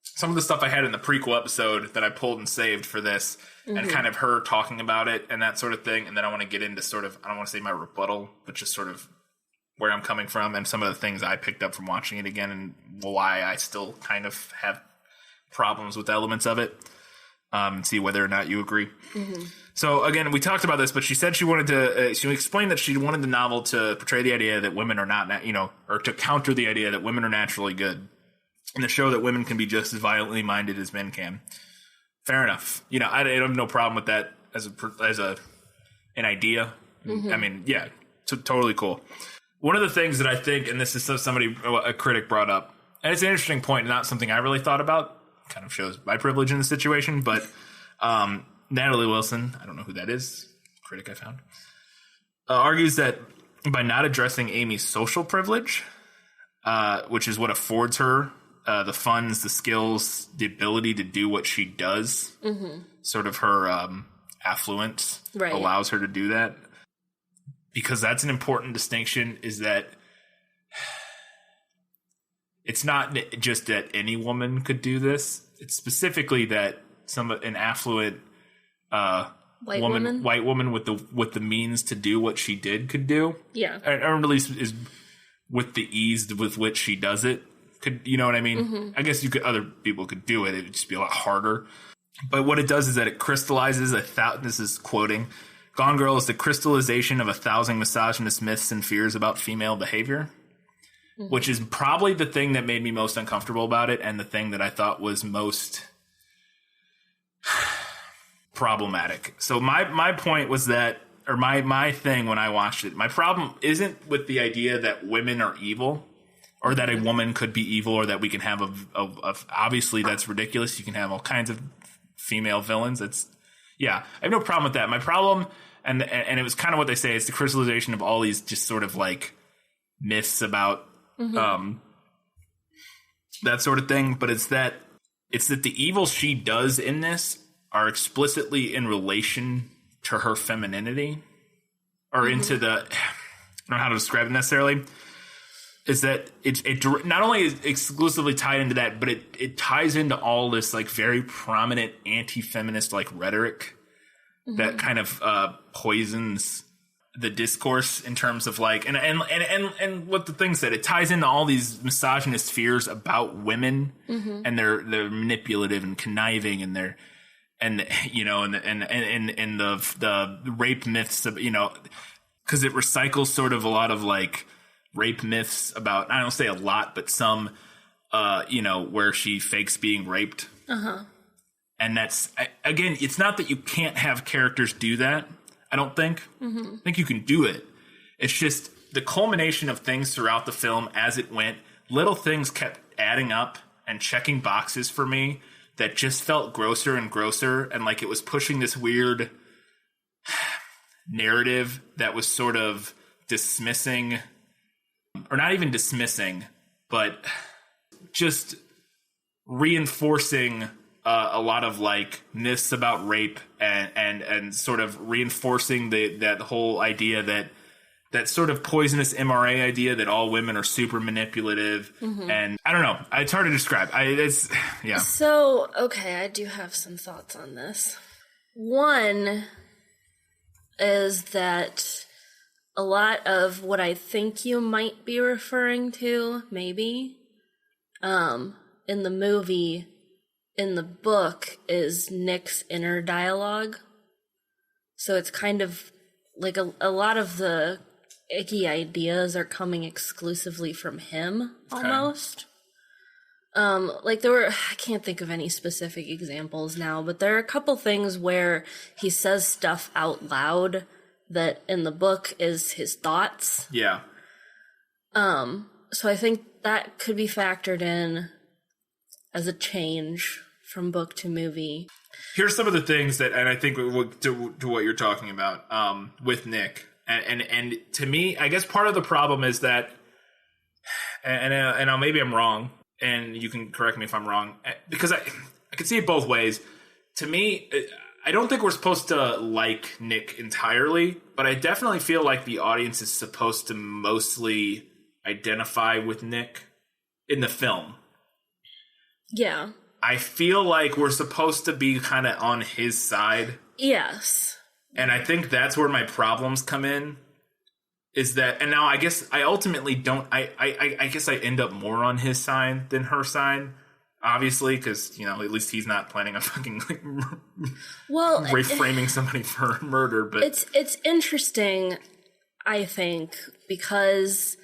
some of the stuff I had in the prequel episode that I pulled and saved for this, and kind of her talking about it and that sort of thing. And then I want to get into sort of, I don't want to say my rebuttal, but just sort of where I'm coming from and some of the things I picked up from watching it again and why I still kind of have problems with elements of it. See whether or not you agree. So again, we talked about this, but she said she wanted to. She explained that she wanted the novel to portray the idea that women are not, or to counter the idea that women are naturally good, and to show that women can be just as violently minded as men can. Fair enough. I have no problem with that as an idea. I mean, yeah, totally cool. One of the things that I think, and this is a critic brought up, and it's an interesting point, not something I really thought about. Kind of shows my privilege in the situation, but Natalie Wilson, I don't know who that is, critic I found, argues that by not addressing Amy's social privilege, which is what affords her the funds, the skills, the ability to do what she does, sort of her affluence allows her to do that. Because that's an important distinction, is that it's not just that any woman could do this. It's specifically that an affluent white woman with the means to do what she did could do. Yeah. Or at least is with the ease with which she does it. You know what I mean? I guess other people could do it. It would just be a lot harder. But what it does is that it crystallizes this is quoting, Gone Girl is the crystallization of 1,000 misogynist myths and fears about female behavior, which is probably the thing that made me most uncomfortable about it, and the thing that I thought was most problematic. So my point was that, or my thing when I watched it, my problem isn't with the idea that women are evil, or that a woman could be evil, or that we can have obviously that's ridiculous. You can have all kinds of female villains. I have no problem with that. My problem, and it was kind of what they say, it's the crystallization of all these just sort of like myths about that sort of thing. But it's that the evil she does in this are explicitly in relation to her femininity, or into the, I don't know how to describe it necessarily. Is that it not only is exclusively tied into that, but it ties into all this like very prominent anti-feminist like rhetoric that kind of poisons the discourse in terms of like and what the thing said, it ties into all these misogynist fears about women and they're manipulative and conniving, and they're and the rape myths of, because it recycles sort of a lot of like rape myths about, I don't say a lot, but some, where she fakes being raped. And that's, again, it's not that you can't have characters do that. I don't think. I think you can do it. It's just the culmination of things throughout the film as it went. Little things kept adding up and checking boxes for me that just felt grosser and grosser. And like it was pushing this weird narrative that was sort of dismissing, or not even dismissing, but just reinforcing a lot of like myths about rape and sort of reinforcing that whole idea that sort of poisonous MRA idea that all women are super manipulative. And I don't know. It's hard to describe. Yeah. So, okay, I do have some thoughts on this. One is that a lot of what I think you might be referring to, maybe, in the movie, in the book, is Nick's inner dialogue. So it's kind of like a lot of the icky ideas are coming exclusively from him, almost. Like I can't think of any specific examples now, but there are a couple things where he says stuff out loud that in the book is his thoughts. Yeah. So I think that could be factored in as a change from book to movie. Here's some of the things that, and I think to what you're talking about with Nick, and to me, I guess part of the problem is that, and maybe I'm wrong, and you can correct me if I'm wrong, because I can see it both ways. To me, I don't think we're supposed to like Nick entirely, but I definitely feel like the audience is supposed to mostly identify with Nick in the film. Yeah. I feel like we're supposed to be kind of on his side. Yes. And I think that's where my problems come in. Is that, and now I guess I ultimately don't, I guess I end up more on his side than her side. Obviously, because, at least he's not planning on fucking reframing somebody for murder. But it's interesting, I think, because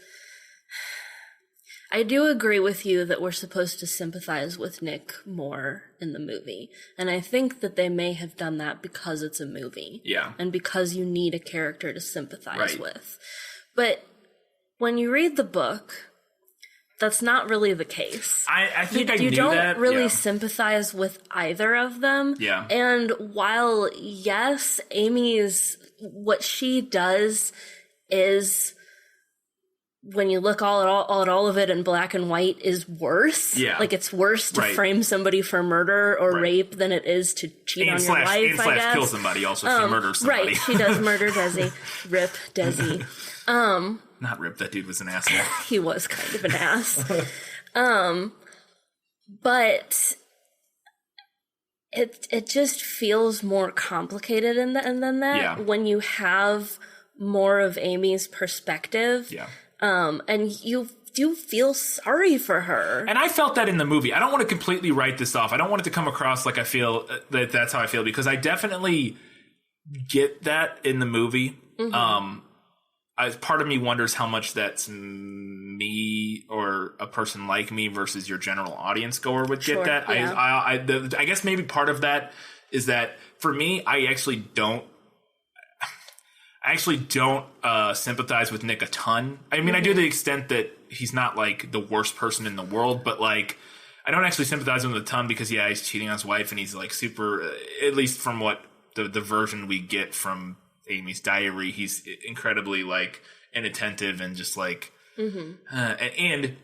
I do agree with you that we're supposed to sympathize with Nick more in the movie. And I think that they may have done that because it's a movie. Yeah. And because you need a character to sympathize with. But when you read the book, that's not really the case. I think you knew don't that. really Yeah. sympathize with either of them. Yeah. And while, yes, Amy's, what she does is, when you look at all of it in black and white, is worse. Yeah. Like, it's worse to Right. frame somebody for murder or rape than it is to cheat on your wife, I guess. Kill somebody also. She murders somebody. Right, she does murder Desi. Rip Desi. Not Rip, that dude was an asshole. He was kind of an ass. But it just feels more complicated than that Yeah. when you have more of Amy's perspective. Yeah. And you do feel sorry for her. And I felt that in the movie. I don't want to completely write this off. I don't want it to come across like I feel that's how I feel, because I definitely get that in the movie. Part of me wonders how much that's me or a person like me versus your general audience goer would get Sure, that. yeah. I guess maybe part of that is that for me, I actually don't sympathize with Nick a ton. I mean, I do to the extent that he's not like the worst person in the world, but like I don't actually sympathize with him a ton because he's cheating on his wife and he's like super, at least from what the version we get from Amy's diary, he's incredibly like inattentive and just like, and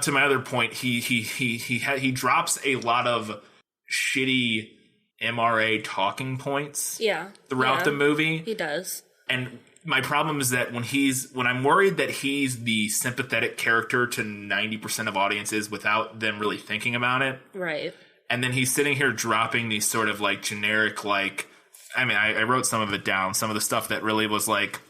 to my other point, he drops a lot of shitty MRA talking points throughout the movie. He does. And my problem is that when I'm worried that he's the sympathetic character to 90% of audiences without them really thinking about it. Right. And then he's sitting here dropping these sort of like generic, like, I mean, I wrote some of it down, some of the stuff that really was like,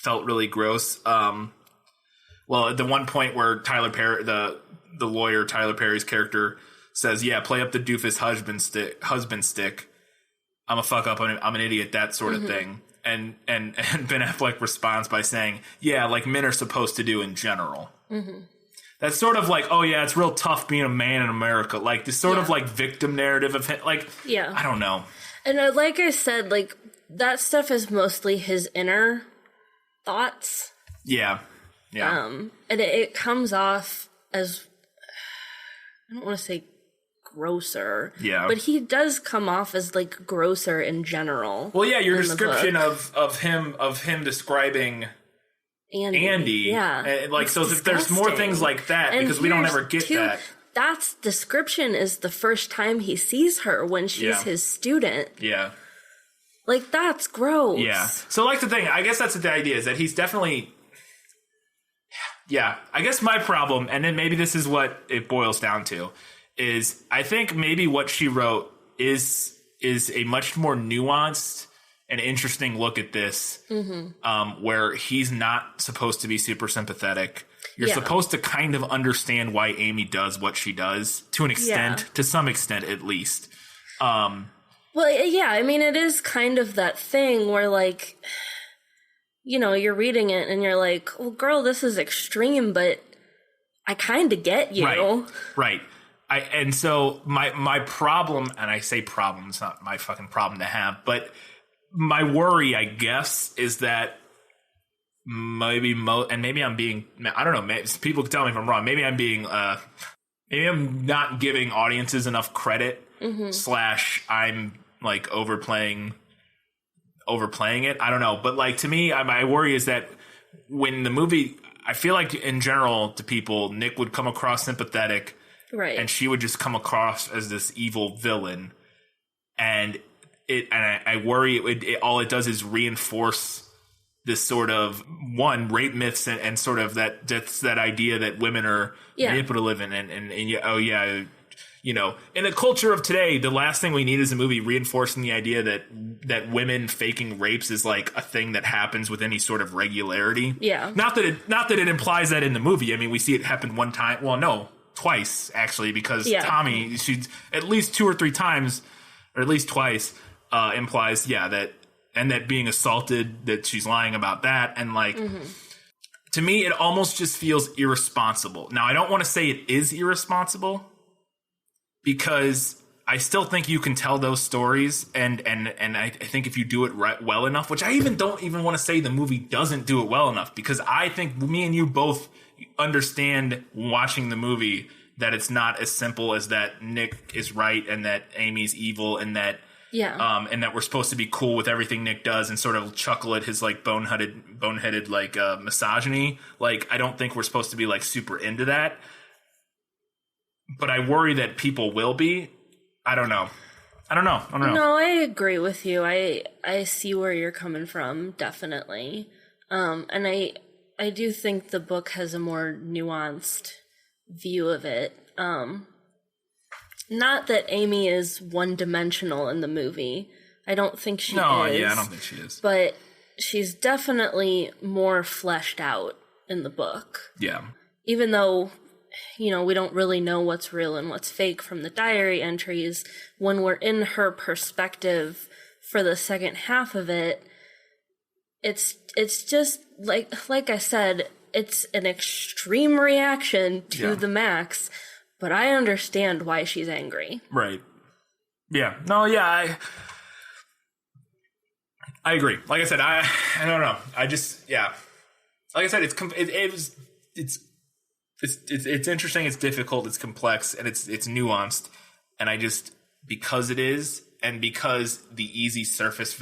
felt really gross. Well, at the one point where Tyler Perry, the lawyer, Tyler Perry's character says, yeah, play up the doofus husband stick. I'm a fuck up. I'm an idiot. That sort of thing. And Ben Affleck responds by saying, yeah, like men are supposed to do in general. That's sort of like, oh yeah, it's real tough being a man in America. Like this sort of like victim narrative of him. Like, I don't know. And like I said, like that stuff is mostly his inner thoughts. Yeah. And it comes off as, I don't want to say grosser. Yeah. But he does come off as like grosser in general. Well, yeah, your description of him describing Andy. Yeah. Like, it's so there's more things like that and because we don't ever get that. That's description is the first time he sees her when she's his student. Yeah. Like, that's gross. Yeah. So, like, the thing, I guess that's the idea, is that he's definitely... Yeah. I guess my problem, and then maybe this is what it boils down to, is I think maybe what she wrote is a much more nuanced and interesting look at this, where he's not supposed to be super sympathetic. You're supposed to kind of understand why Amy does what she does, to an extent, to some extent at least. Well, yeah, I mean, it is kind of that thing where, like, you know, you're reading it and you're like, well, girl, this is extreme, but I kind of get you. Right. And so my problem, and I say problem, it's not my fucking problem to have, but my worry, I guess, is that maybe I'm being, I don't know, maybe, people can tell me if I'm wrong. Maybe I'm being, maybe I'm not giving audiences enough credit, / I'm like overplaying it. I don't know. But like, to me, my worry is that when the movie, I feel like in general to people, Nick would come across sympathetic, right, and she would just come across as this evil villain. And I worry all it does is reinforce this sort of rape myths and sort of that idea that women are manipulative and you know, in the culture of today, the last thing we need is a movie reinforcing the idea that women faking rapes is like a thing that happens with any sort of regularity. Yeah. Not that it implies that in the movie. I mean, we see it happen one time. Well, no, twice actually, because Tommy, she's at least 2 or 3 times, or at least twice, implies that being assaulted, that she's lying about that, and like. To me, it almost just feels irresponsible. Now, I don't want to say it is irresponsible, because I still think you can tell those stories, and I think if you do it well enough, which I don't even want to say the movie doesn't do it well enough, because I think me and you both understand watching the movie that it's not as simple as that Nick is right and that Amy's evil and that and that we're supposed to be cool with everything Nick does and sort of chuckle at his like boneheaded like misogyny. Like, I don't think we're supposed to be like super into that. But I worry that people will be. I don't know. No, I agree with you. I see where you're coming from, definitely. And I do think the book has a more nuanced view of it. Not that Amy is one-dimensional in the movie. I don't think she is. No, yeah, I don't think she is. But she's definitely more fleshed out in the book. Yeah. Even though, you know, we don't really know what's real and what's fake from the diary entries, when we're in her perspective for the second half of it, it's just like I said, it's an extreme reaction to the max, but I understand why she's angry. Right. Yeah. No, yeah, I agree. Like I said, I don't know. I just, yeah. Like I said, it's interesting, it's difficult, it's complex, and it's nuanced. And I just, because it is, and because the easy surface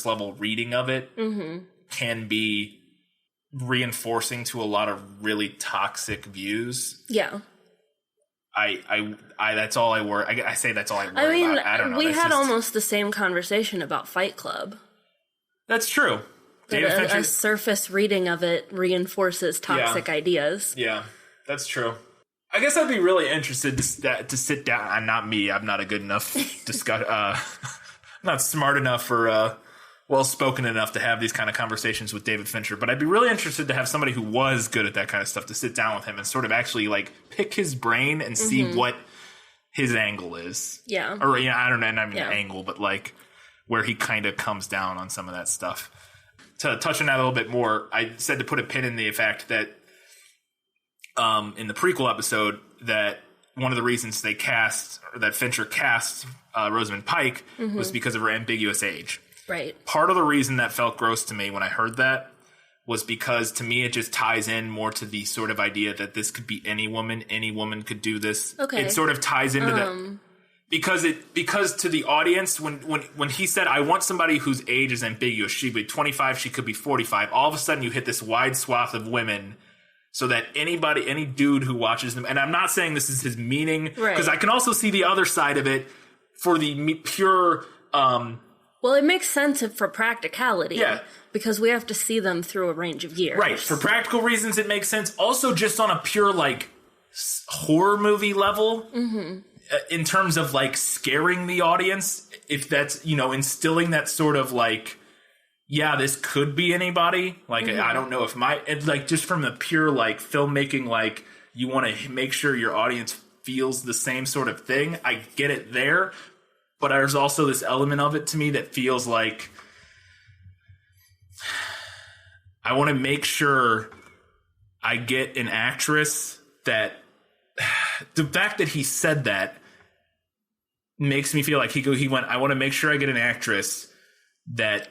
level reading of it can be reinforcing to a lot of really toxic views. Yeah. I that's all I worry. I say that's all I worry about. I don't know. We had almost the same conversation about Fight Club. That's true. A surface reading of it reinforces toxic ideas. Yeah, that's true. I guess I'd be really interested to sit down. Not me. I'm not a good enough not smart enough or well-spoken enough to have these kind of conversations with David Fincher. But I'd be really interested to have somebody who was good at that kind of stuff to sit down with him and sort of actually like pick his brain and see what his angle is. Yeah. Or I don't know, not angle, but like where he kind of comes down on some of that stuff. To touch on that a little bit more, I said to put a pin in the fact that in the prequel episode that one of the reasons that Fincher cast Rosamund Pike was because of her ambiguous age. Right. Part of the reason that felt gross to me when I heard that was because to me it just ties in more to the sort of idea that this could be any woman could do this. Okay. It sort of ties into that. Because to the audience, when he said, I want somebody whose age is ambiguous, she could be 25, she could be 45, all of a sudden you hit this wide swath of women so that any dude who watches them, and I'm not saying this is his meaning, because I can also see the other side of it for the pure... well, it makes sense for practicality. Yeah. Because we have to see them through a range of years. Right. For practical reasons, it makes sense. Also, just on a pure, like, horror movie level... in terms of like scaring the audience, if that's, instilling that sort of like, yeah, this could be anybody. Like, I don't know if like just from the pure like filmmaking, like you want to make sure your audience feels the same sort of thing. I get it there, but there's also this element of it to me that feels like I want to make sure I get an actress that the fact that he said that makes me feel like he went, I want to make sure I get an actress that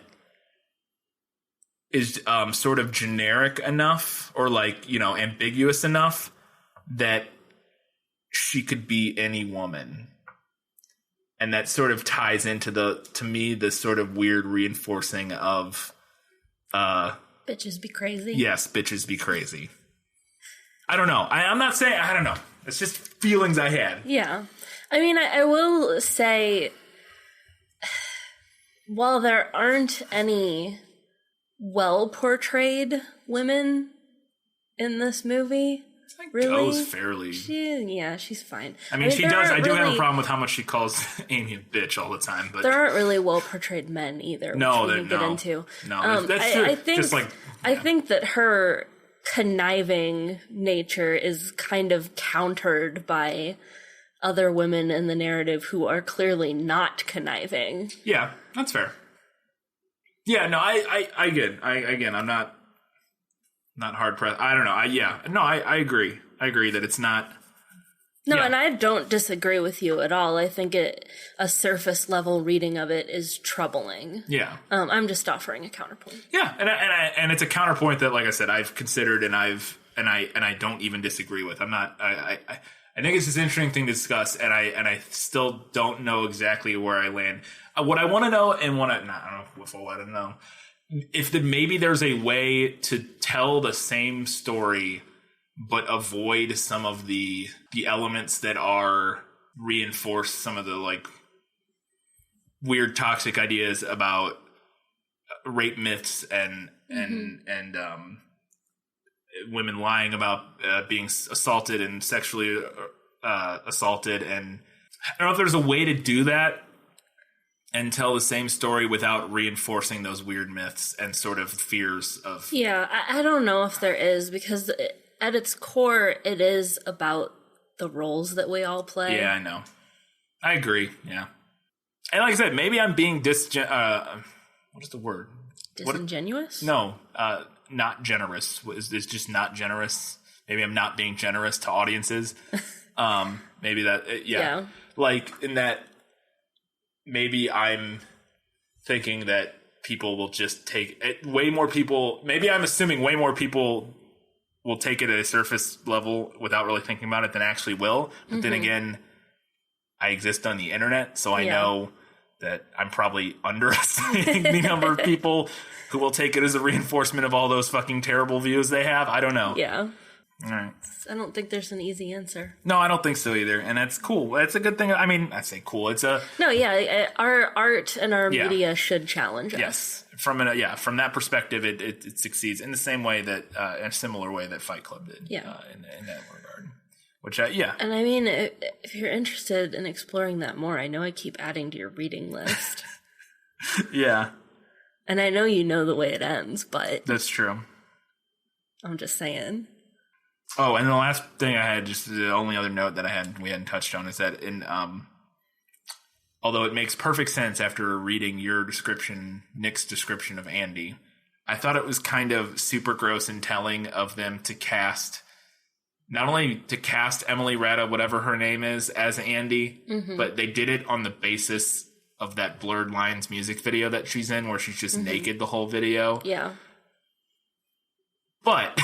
is sort of generic enough or like, ambiguous enough that she could be any woman. And that sort of ties into to me, the sort of weird reinforcing of bitches be crazy. Yes, bitches be crazy. I don't know. I'm not saying, I don't know. It's just feelings I had. Yeah. I mean, I will say, while there aren't any well-portrayed women in this movie, goes fairly... she's fine. I mean she does. I do have a problem with how much she calls Amy a bitch all the time. But there aren't really well-portrayed men either, no, which we can get into. No, that's true. I think that her conniving nature is kind of countered by other women in the narrative who are clearly not conniving. Yeah, that's fair. Yeah, no, I get. Again, I'm not hard pressed. I don't know. I agree. I agree that it's not. No, and I don't disagree with you at all. I think a surface level reading of it is troubling. Yeah. I'm just offering a counterpoint. Yeah, and it's a counterpoint that, like I said, I've considered and I've and I don't even disagree with. I think it's just an interesting thing to discuss, and I still don't know exactly where I land. What I want to know, and I don't know if I'll let it know, if maybe there's a way to tell the same story but avoid some of the elements that are reinforce some of the like weird toxic ideas about rape myths and women lying about being assaulted and sexually assaulted. And I don't know if there's a way to do that and tell the same story without reinforcing those weird myths and sort of fears of... Yeah, I don't know if there is, because at its core, it is about the roles that we all play. Yeah, I know. I agree, yeah. And like I said, maybe I'm being what is the word? Disingenuous? No, not generous. It's just not generous. Maybe I'm not being generous to audiences. Maybe that, yeah. Like, in that... Maybe I'm thinking that people will just take it, way more people. Maybe I'm assuming way more people will take it at a surface level without really thinking about it than actually will. But then again, I exist on the internet, so I know that I'm probably underestimating the number of people who will take it as a reinforcement of all those fucking terrible views they have. I don't know. Yeah. All right. I don't think there's an easy answer. No, I don't think so either. And that's cool. That's a good thing. I mean, I say cool. It's a... No, yeah. Our art and our media should challenge us. Yes. From that perspective, it succeeds in the same way that, in a similar way that Fight Club did. Yeah. In that regard. Which, yeah. And I mean, if you're interested in exploring that more, I know I keep adding to your reading list. Yeah. And I know you know the way it ends, but... That's true. I'm just saying. Oh, and the last thing I had, just the only other note that we hadn't touched on, is that although it makes perfect sense after reading your description, Nick's description of Andy, I thought it was kind of super gross and telling of them to cast, not only to cast Emily Rata, whatever her name is, as Andy, but they did it on the basis of that Blurred Lines music video that she's in, where she's just naked the whole video. Yeah. But...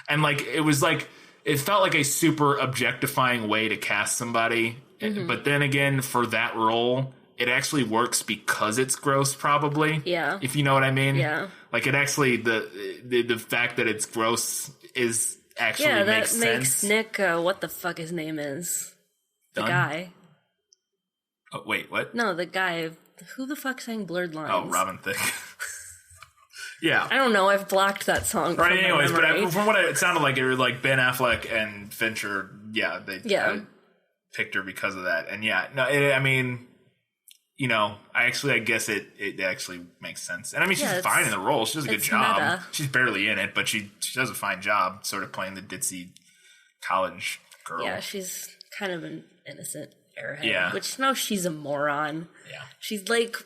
And, like, it felt like a super objectifying way to cast somebody. But then again, for that role, it actually works because it's gross, probably. Yeah. If you know what I mean. Yeah. Like, it actually, the fact that it's gross is actually makes sense. Yeah, that makes Nick, what the fuck his name is. The guy. Oh, wait, what? No, the guy. Who the fuck sang Blurred Lines? Oh, Robin Thicke. Yeah. I don't know. I've blocked that song. Right, anyways, but from what it sounded like, it was like Ben Affleck and Fincher, they picked her because of that. And I mean, I guess it actually makes sense. And I mean, she's fine in the role. She does a good job. Meta. She's barely in it, but she does a fine job sort of playing the ditzy college girl. Yeah, she's kind of an innocent airhead. Yeah. Which, no, she's a moron. Yeah. She's like...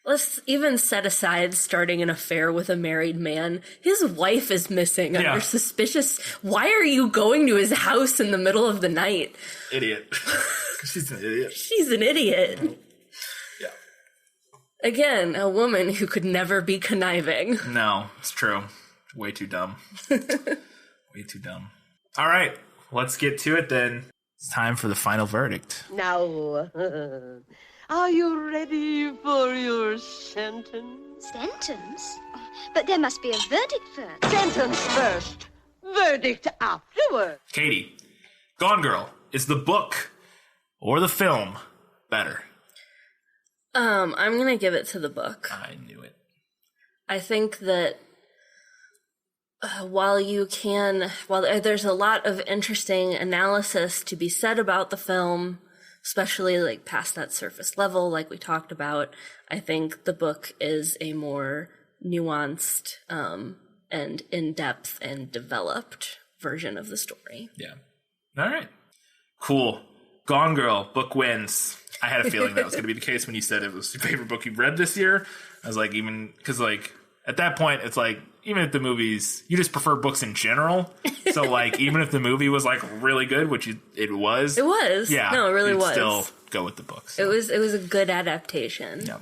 Let's even set aside starting an affair with a married man. His wife is missing under suspicious... Why are you going to his house in the middle of the night? Idiot. She's an idiot. She's an idiot. Yeah. Again, a woman who could never be conniving. No, it's true. Way too dumb. Way too dumb. All right, let's get to it then. It's time for the final verdict. Now... Are you ready for your sentence? Sentence? But there must be a verdict first. Sentence first, verdict afterward. Katie, Gone Girl, is the book or the film better? I'm gonna give it to the book. I knew it. I think that while there's a lot of interesting analysis to be said about the film, especially like past that surface level, like we talked about, I think the book is a more nuanced and in-depth and developed version of the story. Yeah. All right. Cool. Gone Girl, book wins. I had a feeling that was going to be the case when you said it was your favorite book you've read this year. I was like, even because like at that point, it's like, even if the movies, you just prefer books in general. So, like, even if the movie was, like, really good, which it was. It was. Yeah. No, it really was. Still go with the books. So. It was a good adaptation. Yeah.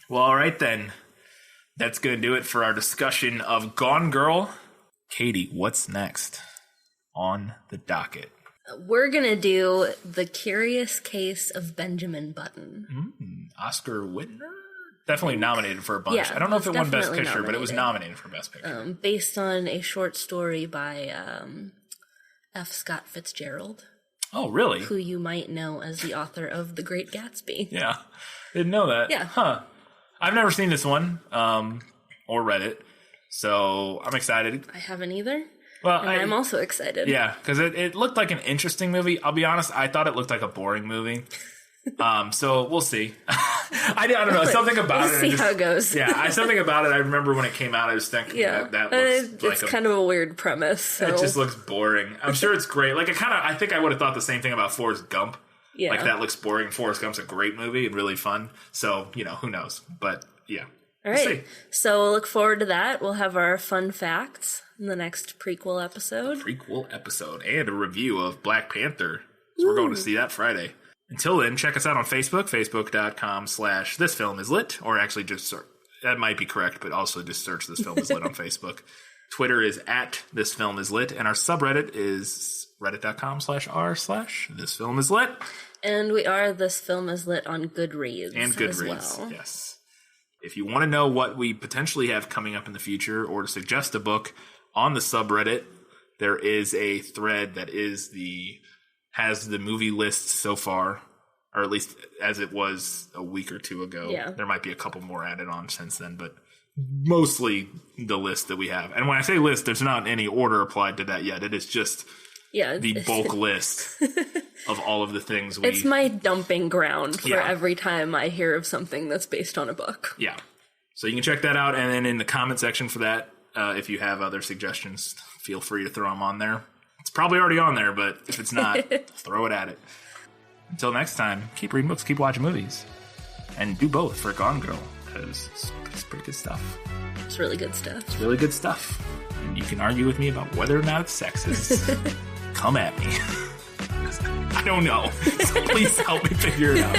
Well, all right, then. That's going to do it for our discussion of Gone Girl. Katie, what's next on the docket? We're going to do The Curious Case of Benjamin Button. Oscar winner? Definitely nominated for a bunch. Yeah, I don't know if it won Best definitely Picture, but it was nominated. nominated for Best Picture. Based on a short story by F. Scott Fitzgerald, Oh, really? who you might know as the author of The Great Gatsby. Yeah. Didn't know that. Yeah. Huh. I've never seen this one or read it, so I'm excited. I haven't either. Well, And I'm also excited. Yeah, because it looked like an interesting movie. I'll be honest, I thought it looked like a boring movie. So we'll see. I don't know. Something about We'll it. see how it goes. Yeah, something about it. I remember when it came out, I was thinking that looks it's like kind of a weird premise. So. it just looks boring. I'm sure it's great. Like I think I would have thought the same thing about Forrest Gump. Yeah. Like that looks boring. Forrest Gump's a great movie and really fun. So, who knows? But yeah. All right. So we'll look forward to that. We'll have our fun facts in the next prequel episode. And a review of Black Panther. So we're going to see that Friday. Until then, check us out on Facebook, facebook.com/thisfilmislit, or actually just search. That might be correct, but also just search This Film Is Lit on Facebook. Twitter is @thisfilmislit, and our subreddit is reddit.com/r/thisfilmislit. And we are This Film Is Lit on Goodreads. And Goodreads, as well. yes. If you want to know what we potentially have coming up in the future, or to suggest a book on the subreddit, there is a thread that has the movie list so far, or at least as it was a week or two ago. Yeah. There might be a couple more added on since then, but mostly the list that we have. And when I say list, there's not any order applied to that yet. It is just the bulk list of all of the things we... It's my dumping ground for Yeah. every time I hear of something that's based on a book. Yeah. So you can check that out, and then in the comment section for that, if you have other suggestions, feel free to throw them on there. It's probably already on there, but if it's not, throw it at it. Until next time, keep reading books, keep watching movies, and do both for Gone Girl, because it's pretty good stuff. It's really good stuff. It's really good stuff. And you can argue with me about whether or not it's sexist. Come at me. I don't know. So please help me figure it out.